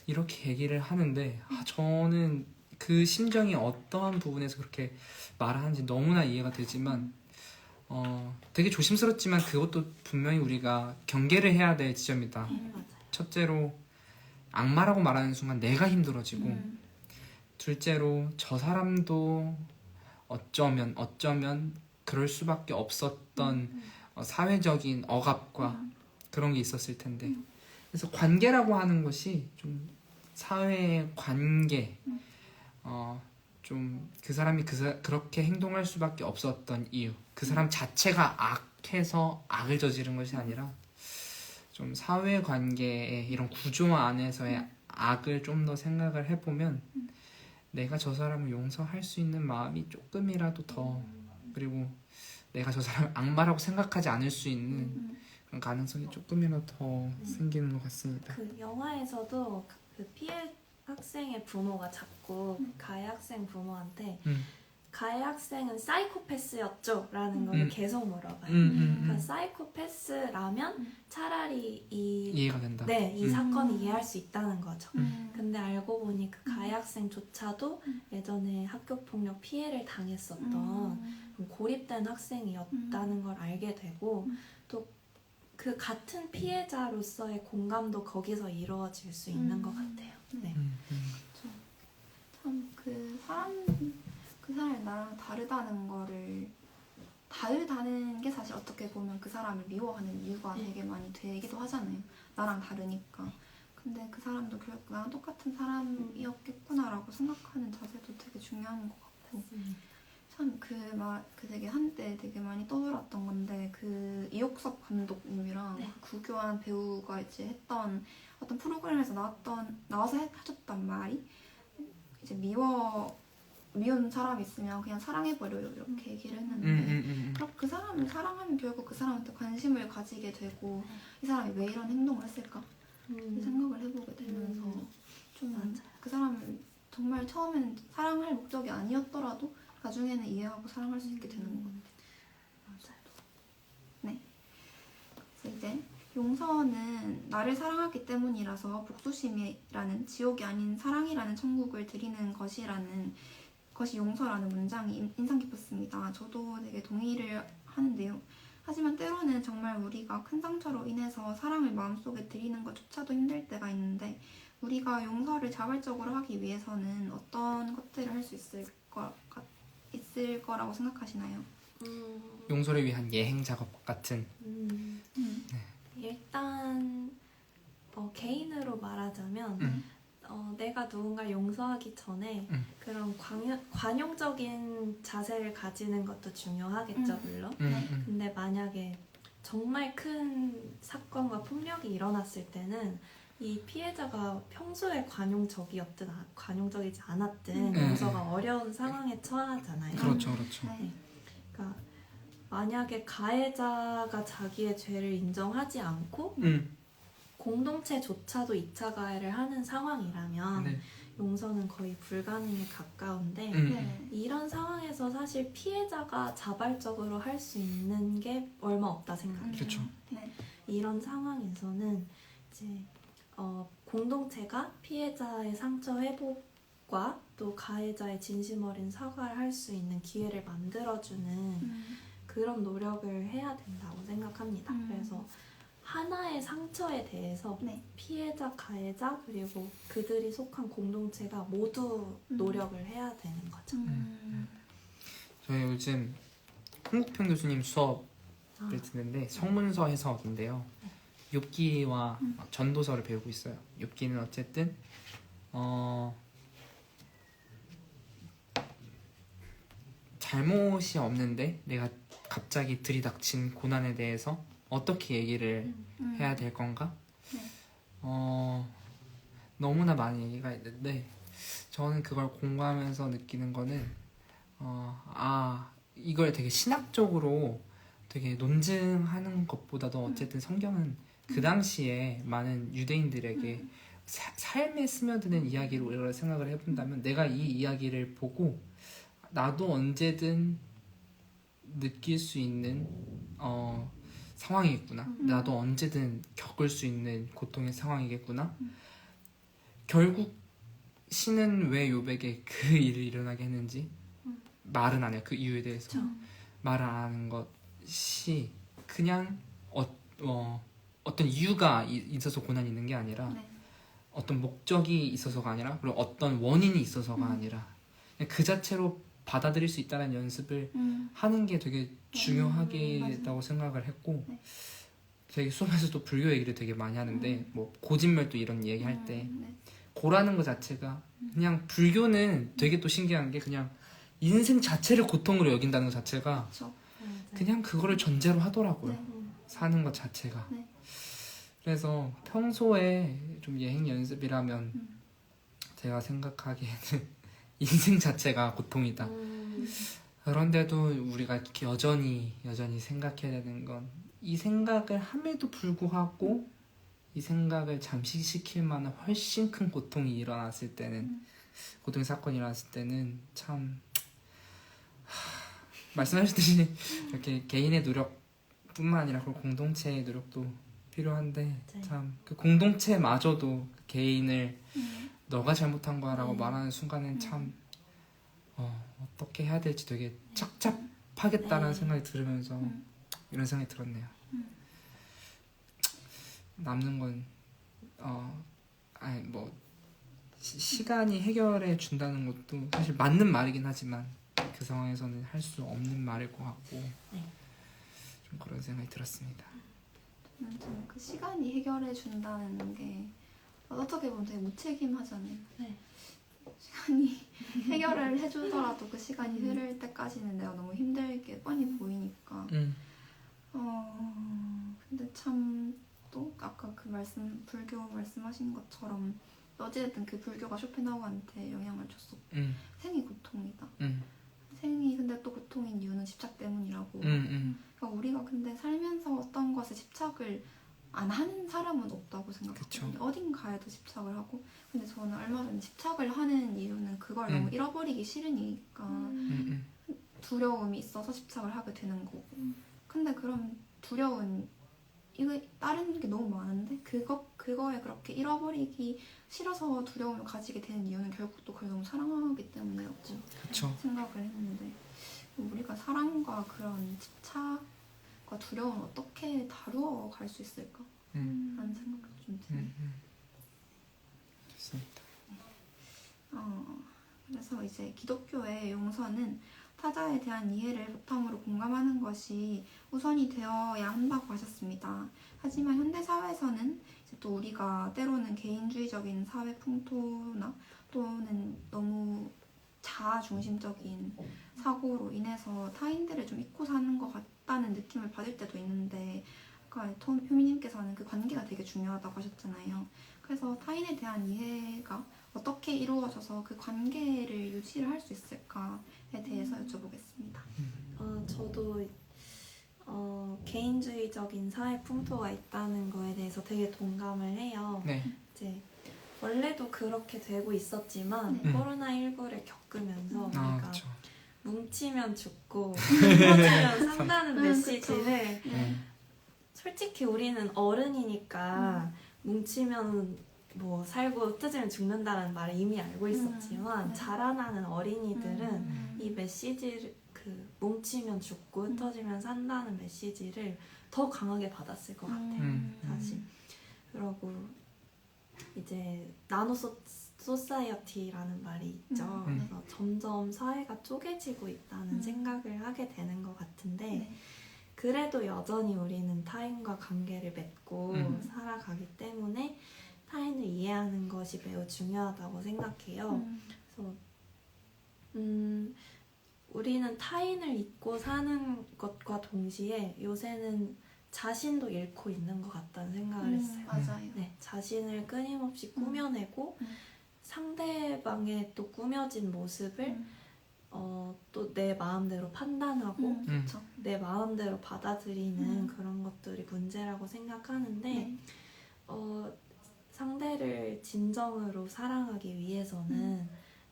이렇게 얘기를 하는데 저는 그 심정이 어떠한 부분에서 그렇게 말하는지 너무나 이해가 되지만 되게 조심스럽지만 그것도 분명히 우리가 경계를 해야 될 지점이다. 맞아요. 첫째로 악마라고 말하는 순간 내가 힘들어지고 둘째로 저 사람도 어쩌면 그럴 수밖에 없었던 사회적인 억압과 그런 게 있었을 텐데 그래서 관계라고 하는 것이 좀 사회의 관계 좀 그 사람이 그렇게 행동할 수밖에 없었던 이유 그 사람 자체가 악해서 악을 저지른 것이 아니라 좀 사회관계의 이런 구조 안에서의 악을 좀 더 생각을 해보면 내가 저 사람을 용서할 수 있는 마음이 조금이라도 더 그리고 내가 저 사람을 악마라고 생각하지 않을 수 있는 그런 가능성이 조금이라도 더 생기는 것 같습니다. 그 영화에서도 그 피해 학생의 부모가 자꾸 가해 학생 부모한테 가해 학생은 사이코패스였죠? 라는 걸 계속 물어봐요. 그러니까 사이코패스라면 차라리 이해가 된다. 네, 이 사건을 이해할 수 있다는 거죠. 음. 근데 알고 보니 그 가해 학생조차도 예전에 학교폭력 피해를 당했었던 고립된 학생이었다는 걸 알게 되고 또 그 같은 피해자로서의 공감도 거기서 이루어질 수 있는 것 같아요. 네. 참 그 사람 그 사람이 나랑 다르다는 게 사실 어떻게 보면 그 사람을 미워하는 이유가 되게 많이 되기도 하잖아요. 나랑 다르니까. 근데 그 사람도 결국 나랑 똑같은 사람이었겠구나라고 생각하는 자세도 되게 중요한 것 같고, 참 그 되게 한때 되게 많이 떠들었던 건데, 그 이옥섭 감독님이랑 네. 그 구교환 배우가 이제 했던 어떤 프로그램에서 나와서 하셨던 말이, 이제 미운 사람이 있으면 그냥 사랑해버려요 이렇게 얘기를 했는데, 그럼 그 사람을 사랑하면 결국 그 사람한테 관심을 가지게 되고, 이 사람이 왜 이런 행동을 했을까 이 생각을 해보게 되면서 좀 맞아요. 그 사람을 정말 처음에는 사랑할 목적이 아니었더라도 나중에는 이해하고 사랑할 수 있게 되는 것 같아요. 맞아요. 네. 그래서 이제 용서는 나를 사랑하기 때문이라서 복수심이라는 지옥이 아닌 사랑이라는 천국을 드리는 것이 용서라는 문장이 인상 깊었습니다. 저도 되게 동의를 하는데요. 하지만 때로는 정말 우리가 큰 상처로 인해서 사랑을 마음속에 드리는 것조차도 힘들 때가 있는데, 우리가 용서를 자발적으로 하기 위해서는 어떤 것들을 할 수 있을 거라고 생각하시나요? 용서를 위한 예행 작업 같은. 일단 개인으로 말하자면 내가 누군가를 용서하기 전에 그런 관용적인 자세를 가지는 것도 중요하겠죠, 물론. 근데 만약에 정말 큰 사건과 폭력이 일어났을 때는 이 피해자가 평소에 관용적이지 않았든 용서가 어려운 상황에 처하잖아요. 그렇죠. 네. 그러니까 만약에 가해자가 자기의 죄를 인정하지 않고 공동체조차도 2차 가해를 하는 상황이라면 네. 용서는 거의 불가능에 가까운데, 네. 이런 상황에서 사실 피해자가 자발적으로 할 수 있는 게 얼마 없다 생각해요. 그렇죠. 네. 이런 상황에서는 이제 공동체가 피해자의 상처 회복과 또 가해자의 진심 어린 사과를 할 수 있는 기회를 만들어주는 그런 노력을 해야 된다고 생각합니다. 그래서 하나의 상처에 대해서 네. 피해자, 가해자, 그리고 그들이 속한 공동체가 모두 노력을 해야 되는 거죠. 저희 요즘 홍국평 교수님 수업을 듣는데 성문서 해석인데요. 욥기와 전도서를 배우고 있어요. 욥기는 어쨌든 잘못이 없는데 내가 갑자기 들이닥친 고난에 대해서 어떻게 얘기를 해야 될 건가? 네. 너무나 많은 얘기가 있는데 저는 그걸 공부하면서 느끼는 거는 이걸 되게 신학적으로 되게 논증하는 것보다도 어쨌든 성경은 그 당시에 많은 유대인들에게 삶에 스며드는 이야기로 우리가 생각을 해본다면, 내가 이 이야기를 보고 나도 언제든 느낄 수 있는 상황이겠구나. 나도 언제든 겪을 수 있는 고통의 상황이겠구나. 결국 신은 왜 욥에게 그 일을 일어나게 했는지 말은 안 해요. 그 이유에 대해서 말을 안 하는 것이 그냥 어떤 이유가 있어서 고난이 있는 게 아니라, 네. 어떤 목적이 있어서가 아니라, 그리고 어떤 원인이 있어서가 아니라 그냥 그 자체로 받아들일 수 있다는 연습을 하는 게 되게 중요하겠다고 생각을 했고, 네. 되게 수업에서도 불교 얘기를 되게 많이 하는데 뭐 고진멸도 이런 얘기 할 때 네. 고라는 것 자체가 그냥, 불교는 되게 또 신기한 게 그냥 인생 자체를 고통으로 여긴다는 것 자체가 그렇죠. 그냥 그거를 전제로 하더라고요. 네. 사는 것 자체가. 네. 그래서 평소에 좀 예행 연습이라면 제가 생각하기에는 인생 자체가 고통이다. 그런데도 우리가 이렇게 여전히 생각해야 되는 건, 이 생각을 함에도 불구하고 이 생각을 잠식시킬 만한 훨씬 큰 고통이 일어났을 때는, 고통의 사건이 일어났을 때는 참 말씀하셨듯이 이렇게 개인의 노력뿐만 아니라 그 공동체의 노력도 필요한데, 네. 참 그 공동체마저도 개인을 너가 잘못한 거라고 말하는 순간엔 참 어떻게 해야 될지 되게 착잡하겠다는 생각이 들으면서 이런 생각이 들었네요. 남는 건 시간이 해결해 준다는 것도 사실 맞는 말이긴 하지만, 그 상황에서는 할 수 없는 말일 것 같고 네. 좀 그런 생각이 들었습니다. 좀 그 시간이 해결해 준다는 게 어떻게 보면 되게 무책임하잖아요. 네. 시간이 해결을 해주더라도 그 시간이 흐를 때까지는 내가 너무 힘들게 뻔히 보이니까. 근데 참 또 아까 그 불교 말씀하신 것처럼 어찌됐든 그 불교가 쇼펜하우어한테 영향을 줬었고 생이 고통이다. 생이 근데 또 고통인 이유는 집착 때문이라고. 그러니까 우리가 근데 살면서 어떤 것에 집착을 안 하는 사람은 없다고 생각하거든요. 어딘가에도 집착을 하고. 근데 저는 얼마 전에 집착을 하는 이유는 그걸 너무 잃어버리기 싫으니까 두려움이 있어서 집착을 하게 되는 거고. 근데 그럼 두려운 이거 다른 게 너무 많은데 그거에 그렇게 잃어버리기 싫어서 두려움을 가지게 되는 이유는 결국 또 그걸 너무 사랑하기 때문이라고 생각을 했는데 우리가 사랑과 그런 집착과 두려움을 어떻게 다루어 갈 수 있을까? 라는 생각이 좀 드네요. 좋습니다. 그래서 이제 기독교의 용서는 타자에 대한 이해를 바탕으로 공감하는 것이 우선이 되어야 한다고 하셨습니다. 하지만 현대사회에서는 이제 또 우리가 때로는 개인주의적인 사회 풍토나 또는 너무 자아 중심적인 사고로 인해서 타인들을 좀 잊고 사는 것 같다는 느낌을 받을 때도 있는데 아까 효미님께서는 그 관계가 되게 중요하다고 하셨잖아요. 그래서 타인에 대한 이해가 어떻게 이루어져서 그 관계를 유지를 할 수 있을까에 대해서 여쭤보겠습니다. 저도 개인주의적인 사회 풍토가 있다는 거에 대해서 되게 동감을 해요. 네. 이제 원래도 그렇게 되고 있었지만 코로나19를 겪으면서 우리가 뭉치면 죽고 흩어지면 산다는 메시지를 솔직히 우리는 어른이니까 뭉치면 뭐 살고 흩어지면 죽는다는 말을 이미 알고 있었지만 자라나는 어린이들은 이 메시지를 뭉치면 죽고 흩어지면 산다는 메시지를 더 강하게 받았을 것 같아요. 사실. 그러고 이제 나노 소사이어티라는 말이 있죠. 그래서 점점 사회가 쪼개지고 있다는 생각을 하게 되는 것 같은데 그래도 여전히 우리는 타인과 관계를 맺고 살아가기 때문에 타인을 이해하는 것이 매우 중요하다고 생각해요. 그래서 우리는 타인을 잊고 사는 것과 동시에 요새는 자신도 잃고 있는 것 같다는 생각을 했어요. 맞아요. 네, 자신을 끊임없이 꾸며내고 상대방의 또 꾸며진 모습을 또 내 마음대로 판단하고 내 마음대로 받아들이는 그런 것들이 문제라고 생각하는데 상대를 진정으로 사랑하기 위해서는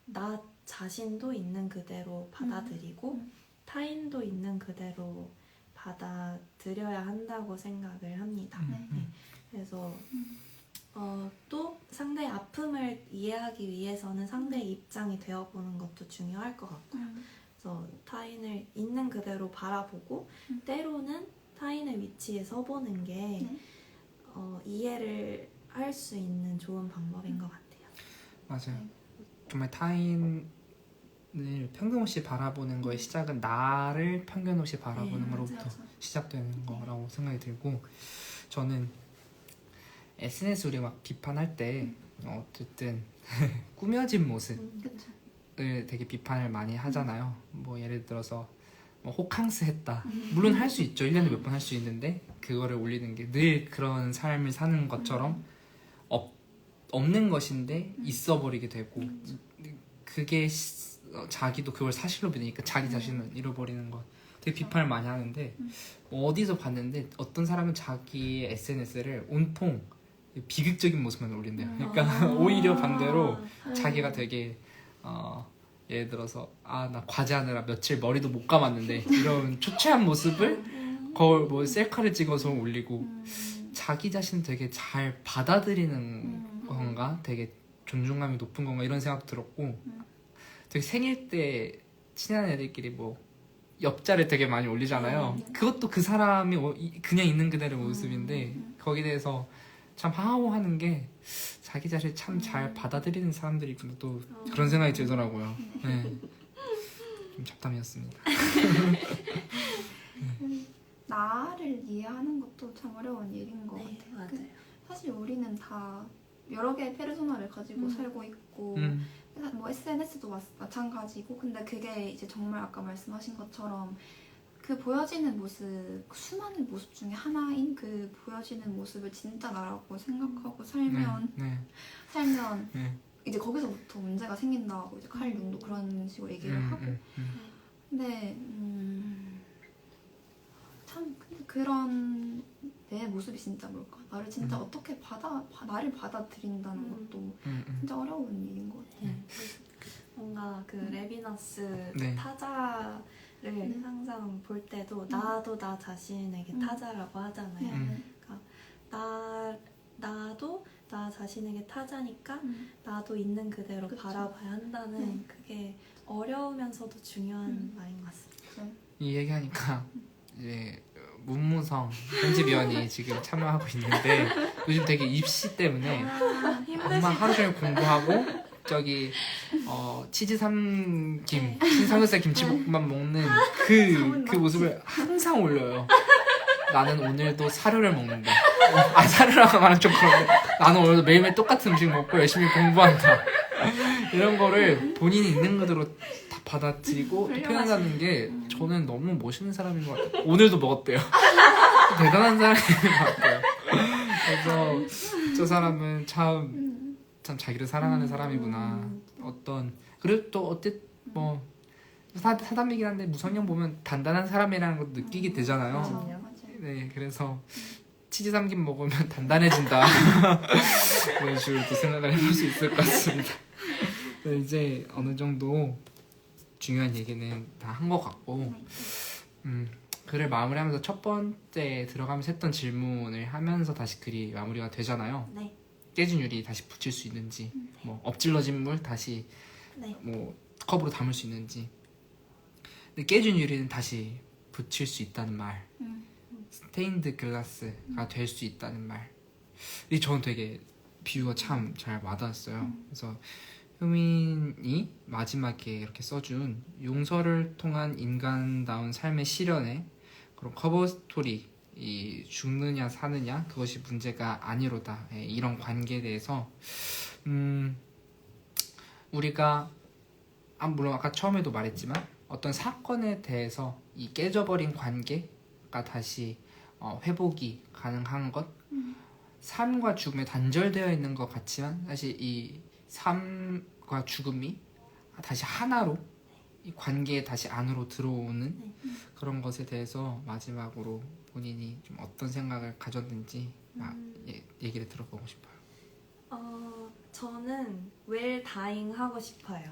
나 자신도 있는 그대로 받아들이고 타인도 있는 그대로 받아들여야 한다고 생각을 합니다. 그래서 또 상대의 아픔을 이해하기 위해서는 상대의 입장이 되어보는 것도 중요할 것 같고요. 그래서 타인을 있는 그대로 바라보고 때로는 타인의 위치에 서보는 게 이해를 할 수 있는 좋은 방법인 것 같아요. 맞아요. 정말 타인을 편견 없이 바라보는 거의 시작은 나를 편견 없이 바라보는 거로부터 시작되는 거라고 생각이 들고 저는 SNS 우리 막 비판할 때 어쨌든 꾸며진 모습을 되게 비판을 많이 하잖아요. 뭐 예를 들어서 뭐 호캉스 했다. 물론 할 수 있죠. 1년에 몇 번 할 수 있는데 그거를 올리는 게 늘 그런 삶을 사는 것처럼 없는 것인데 있어버리게 되고 그게 자기도 그걸 사실로 믿으니까 자기 자신을 잃어버리는 것 되게 비판을 많이 하는데 어디서 봤는데 어떤 사람은 자기의 SNS를 온통 비극적인 모습만 올린대요. 그러니까 오히려 반대로 자기가 되게 예를 들어서 나 과제하느라 며칠 머리도 못 감았는데 이런 초췌한 모습을 거울 뭐 셀카를 찍어서 올리고 자기 자신 되게 잘 받아들이는 건가? 되게 존중감이 높은 건가? 이런 생각 들었고 되게 생일 때 친한 애들끼리 뭐 엽자를 되게 많이 올리잖아요. 그것도 그 사람이 그냥 있는 그대로의 모습인데 거기에 대해서 참 하하호하는 게 자기 자신을 참 잘 받아들이는 사람들이 또 그런 생각이 들더라고요. 네. 좀 잡담이었습니다. 나를 이해하는 것도 참 어려운 일인 것 네, 같아요. 맞아요. 사실 우리는 다 여러 개의 페르소나를 가지고 살고 있고 뭐 SNS도 마찬가지고 근데 그게 이제 정말 아까 말씀하신 것처럼 그 보여지는 모습, 수많은 모습 중에 하나인 그 보여지는 모습을 진짜 나라고 생각하고 살면 네. 이제 거기서부터 문제가 생긴다고 이제 칼 융도 그런 식으로 얘기를 하고 근데 참 근데 그런 내 모습이 진짜 뭘까? 나를 진짜 어떻게 나를 받아들인다는 것도 진짜 어려운 일인 것 같아요. 뭔가 그 레비너스 네. 타자를 항상 볼 때도 나도 나 자신에게 타자라고 하잖아요. 나도 나 자신에게 타자니까 나도 있는 그대로 그쵸. 바라봐야 한다는 그게 어려우면서도 중요한 말인 것 같습니다. 이 얘기하니까 이제 문무성 편집위원이 지금 참여하고 있는데 요즘 되게 입시 때문에 엄마 하루 종일 공부하고 저기 치즈 삼김 신삼겹살 김치볶음밥 먹는 그 모습을 항상 올려요. 나는 오늘도 사료를 먹는다. 사료라고 말하면 좀 그런데 나는 오늘도 매일매일 똑같은 음식 먹고 열심히 공부한다. 이런 거를 본인이 있는 그대로 다 받아들이고 또 표현하는 게 저는 너무 멋있는 사람인 것 같아요. 오늘도 먹었대요. 대단한 사람인 것 같아요. 그래서 저 사람은 참 자기를 사랑하는 사람이구나. 그리고 또 뭐 사담이긴 한데 무성형 보면 단단한 사람이라는 것도 느끼게 되잖아요. 맞아요. 네, 그래서 치즈 삼김 먹으면 단단해진다. 그런 식으로 또 생각을 해볼 수 있을 것 같습니다. 네, 이제 어느 정도 중요한 얘기는 다 한 것 같고 글을 마무리하면서 첫 번째 들어가면서 했던 질문을 하면서 다시 글이 마무리가 되잖아요. 네. 깨진 유리 다시 붙일 수 있는지 뭐 엎질러진 물 다시 뭐 컵으로 담을 수 있는지 근데 깨진 유리는 다시 붙일 수 있다는 말 스테인드 글라스가 될 수 있다는 말 이 저는 되게 비유가 참 잘 와닿았어요. 그래서 효민이 마지막에 이렇게 써준 용서를 통한 인간다운 삶의 실현에 그런 커버 스토리 이 죽느냐 사느냐 그것이 문제가 아니로다 이런 관계에 대해서 우리가 물론 아까 처음에도 말했지만 어떤 사건에 대해서 이 깨져버린 관계가 다시 회복이 가능한 것 삶과 죽음에 단절되어 있는 것 같지만 사실 이 삶과 죽음이 다시 하나로 이 관계에 다시 안으로 들어오는 그런 것에 대해서 마지막으로 본인이 좀 어떤 생각을 가졌는지 얘기를 들어보고 싶어요. 저는 웰 다잉 하고 싶어요.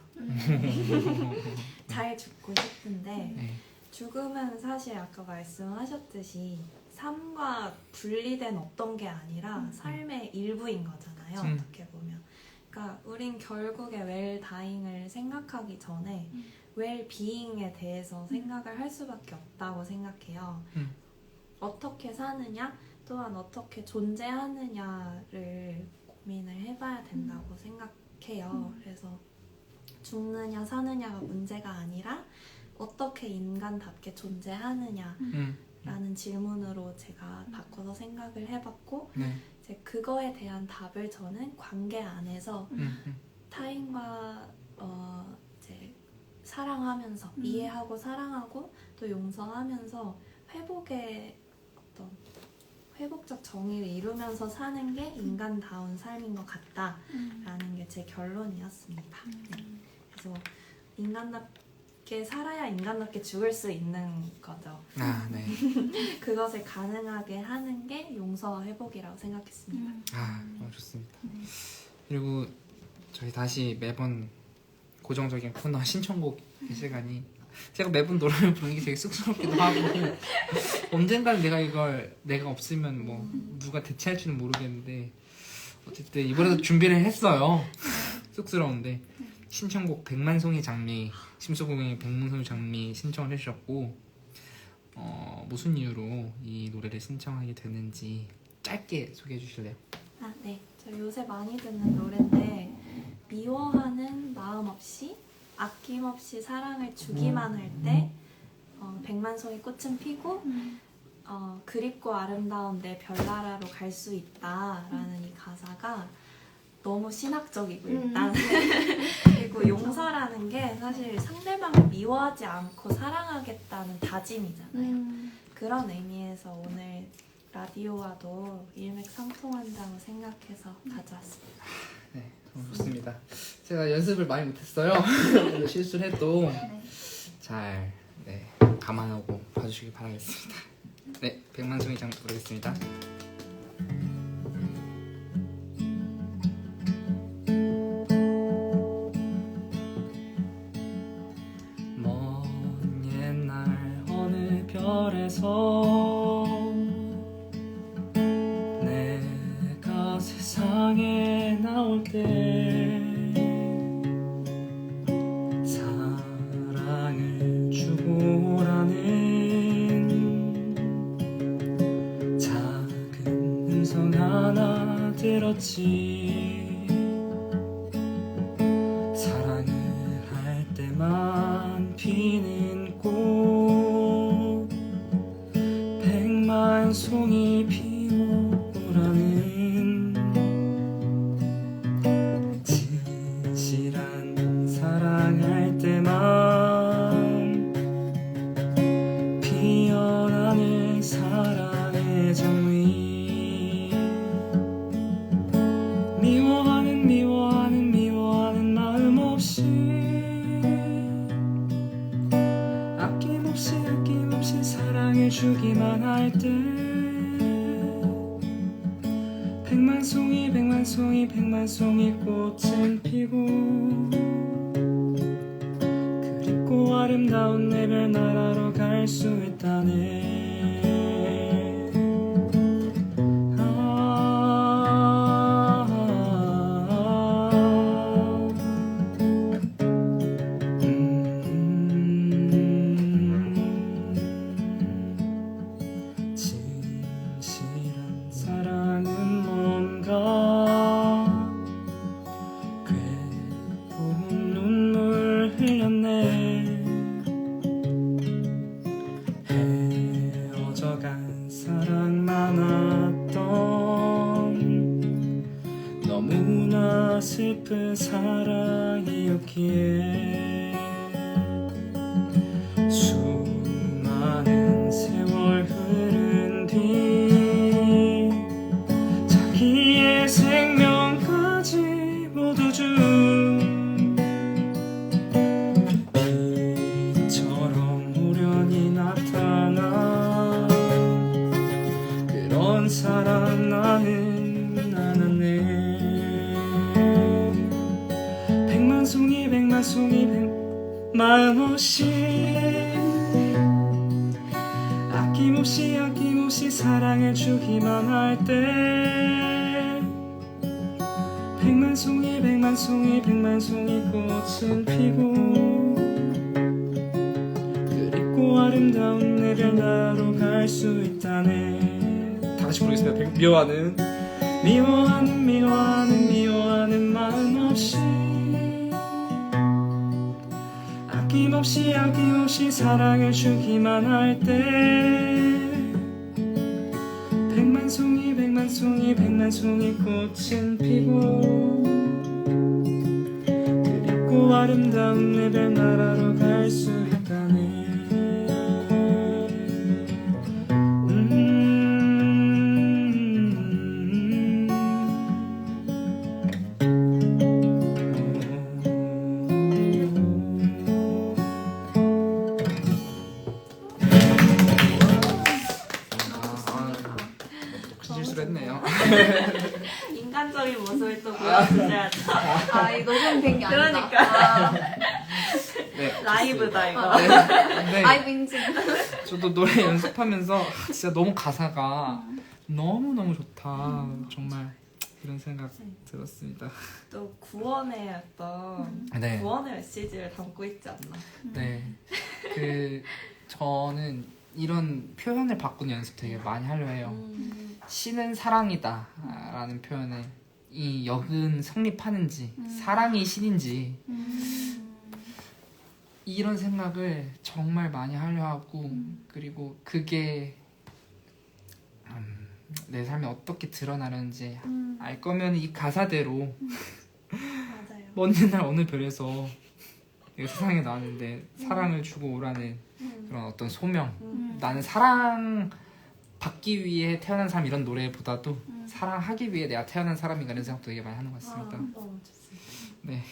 잘 죽고 싶은데 네. 죽음은 사실 아까 말씀하셨듯이 삶과 분리된 어떤 게 아니라 삶의 일부인 거잖아요. 어떻게 보면. 그러니까 우린 결국에 웰 다잉을 생각하기 전에 웰 비잉에 대해서 생각을 할 수밖에 없다고 생각해요. 어떻게 사느냐 또한 어떻게 존재하느냐를 고민을 해봐야 된다고 생각해요. 그래서 죽느냐 사느냐가 문제가 아니라 어떻게 인간답게 존재하느냐라는 질문으로 제가 바꿔서 생각을 해봤고 이제 그거에 대한 답을 저는 관계 안에서 타인과 이제 사랑하면서 이해하고 사랑하고 또 용서하면서 회복의 어떤 회복적 정의를 이루면서 사는 게 인간다운 삶인 것 같다라는 게 제 결론이었습니다. 네. 그래서 인간답게 살아야 인간답게 죽을 수 있는 거죠. 네. 그것을 가능하게 하는 게 용서와 회복이라고 생각했습니다. 너무 좋습니다. 그리고 저희 다시 매번 고정적인 코너 신청곡 이 시간이 제가 매번 노래를 부르는 게 되게 쑥스럽기도 하고 언젠가는 내가 없으면 뭐 누가 대체할지는 모르겠는데 어쨌든 이번에도 준비를 했어요. 쑥스러운데 신청곡 백만송이 장미 심수봉의 백만송이 장미 신청을 해주셨고 무슨 이유로 이 노래를 신청하게 됐는지 짧게 소개해 주실래요? 네. 저 요새 많이 듣는 노래인데 미워하는 마음 없이 아낌없이 사랑을 주기만 할 때 백만송이 꽃은 피고 그립고 아름다운 내 별나라로 갈 수 있다라는 이 가사가 너무 신학적이고 일단 그리고 용서라는 게 사실 상대방을 미워하지 않고 사랑하겠다는 다짐이잖아요. 그런 의미에서 오늘 라디오와도 일맥상통한다고 생각해서 가져왔습니다. 네, 너무 좋습니다. 제가 연습을 많이 못했어요. 실수를 해도 잘 감안하고 봐주시기 바라겠습니다. 네, 백만송이 장 부르겠습니다. 먼 옛날 어느 별에서 내가 세상에 나올 때 사랑을 주고 오라는 작은 음성 하나 들었지. 사랑을 할 때만 피는 꽃 백만 송이 피워오라는 진실한 사랑할 때만 피어나는 사랑의 장미. 미워하는 마음 없이 아낌없이 사랑을 주기만 할 때 백만 송이 꽃은 피고 그립고 아름다운 내 별나라로 갈 수 있다네. 진실한 사랑은 뭔가 괴로운 눈물 흘렸네. 헤어져간 사랑 많았던 너무나 슬픈 사랑이었기에 수많은 세월 흐른 뒤 자기의 생명까지 모두 준 빛처럼 우연히 나타나 그런 사람 나는 알았네. 백만 송이 마음 없이 아낌없이 사랑을 주기만 할 때 백만 송이 꽃은 피고 그립고 아름다운 내 별나라로 갈 수 있다네. 다 같이 부르겠습니다. 미워하는 마음 없이 아낌없이 사랑을 주기만 할 때 백만 송이 꽃은 피고 그립고 아름다운 내 별나라로 갈 수 있다네. 실수했네요. 인간적인 모습을 또 보여주셔야죠. 이 녹음된 게 아니다. 그러니까. 네, 라이브다 이거. 네. 라이브 인증. 저도 노래 연습하면서 진짜 너무 가사가 너무 좋다. 정말 이런 생각 들었습니다. 또 구원의 어떤 네. 구원의 메시지를 담고 있지 않나. 네. 저는 이런 표현을 바꾸는 연습 되게 많이 하려 해요. 신은 사랑이다 라는 표현에 이 역은 성립하는지 사랑이 신인지 이런 생각을 정말 많이 하려 하고 그리고 그게 내 삶에 어떻게 드러나는지 알 거면 이 가사대로 맞아요. 먼 날 어느 별에서 이 세상에 나왔는데 사랑을 주고 오라는 그런 어떤 소명 나는 사랑 받기 위해 태어난 사람 이런 노래보다도 사랑하기 위해 내가 태어난 사람인가 이런 생각도 되게 많이 하는 것 같습니다. 너무 좋습니다. 네,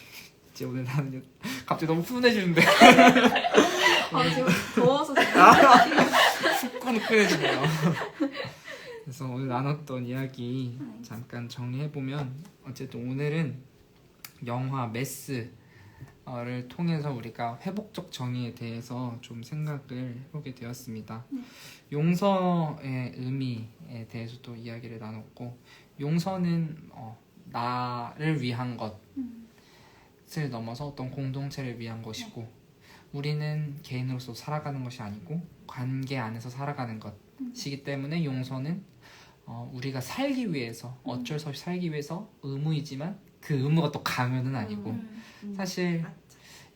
이제 오늘 나는 갑자기 너무 훈훈해지는데 지금 더워서 후끈후끈해지네요. 그래서 오늘 나눴던 이야기 잠깐 정리해보면 어쨌든 오늘은 영화 메스를 통해서 우리가 회복적 정의에 대해서 좀 생각을 해보게 되었습니다. 용서의 의미에 대해서도 이야기를 나눴고 용서는 나를 위한 것을 넘어서 어떤 공동체를 위한 것이고 우리는 개인으로서 살아가는 것이 아니고 관계 안에서 살아가는 것이기 때문에 용서는 우리가 살기 위해서 어쩔 수 없이 살기 위해서 의무이지만 그 의무가 또 강요는 아니고 사실 맞죠.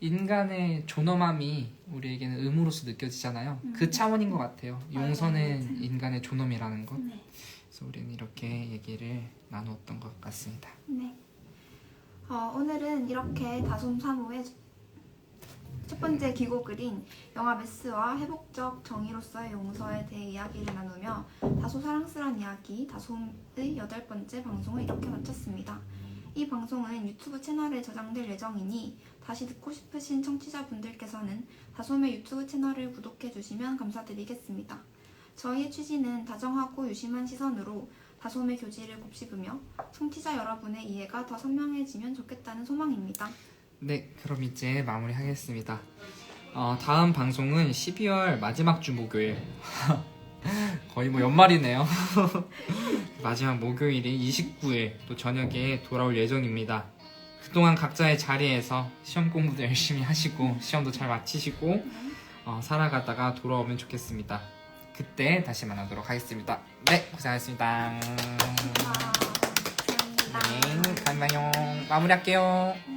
인간의 존엄함이 우리에게는 의무로서 느껴지잖아요. 그 차원인 것 같아요. 용서는 맞아요. 인간의 존엄이라는 것. 네. 그래서 우리는 이렇게 얘기를 나누었던 것 같습니다. 네. 오늘은 이렇게 다솜 3호의 첫 번째 기고글인 영화 메스와 회복적 정의로서의 용서에 대해 이야기를 나누며 다소 사랑스러운 이야기 다솜의 8번째 방송을 이렇게 마쳤습니다. 이 방송은 유튜브 채널에 저장될 예정이니 다시 듣고 싶으신 청취자분들께서는 다솜의 유튜브 채널을 구독해주시면 감사드리겠습니다. 저희의 취지는 다정하고 유심한 시선으로 다솜의 교지를 곱씹으며 청취자 여러분의 이해가 더 선명해지면 좋겠다는 소망입니다. 네, 그럼 이제 마무리하겠습니다. 다음 방송은 12월 마지막 주 목요일 거의 뭐 연말이네요. 마지막 목요일인 29일 또 저녁에 돌아올 예정입니다. 그동안 각자의 자리에서 시험 공부도 열심히 하시고 시험도 잘 마치시고 살아가다가 돌아오면 좋겠습니다. 그때 다시 만나도록 하겠습니다. 네, 고생하셨습니다. 감사합니다. 네, 감사해요. 마무리할게요.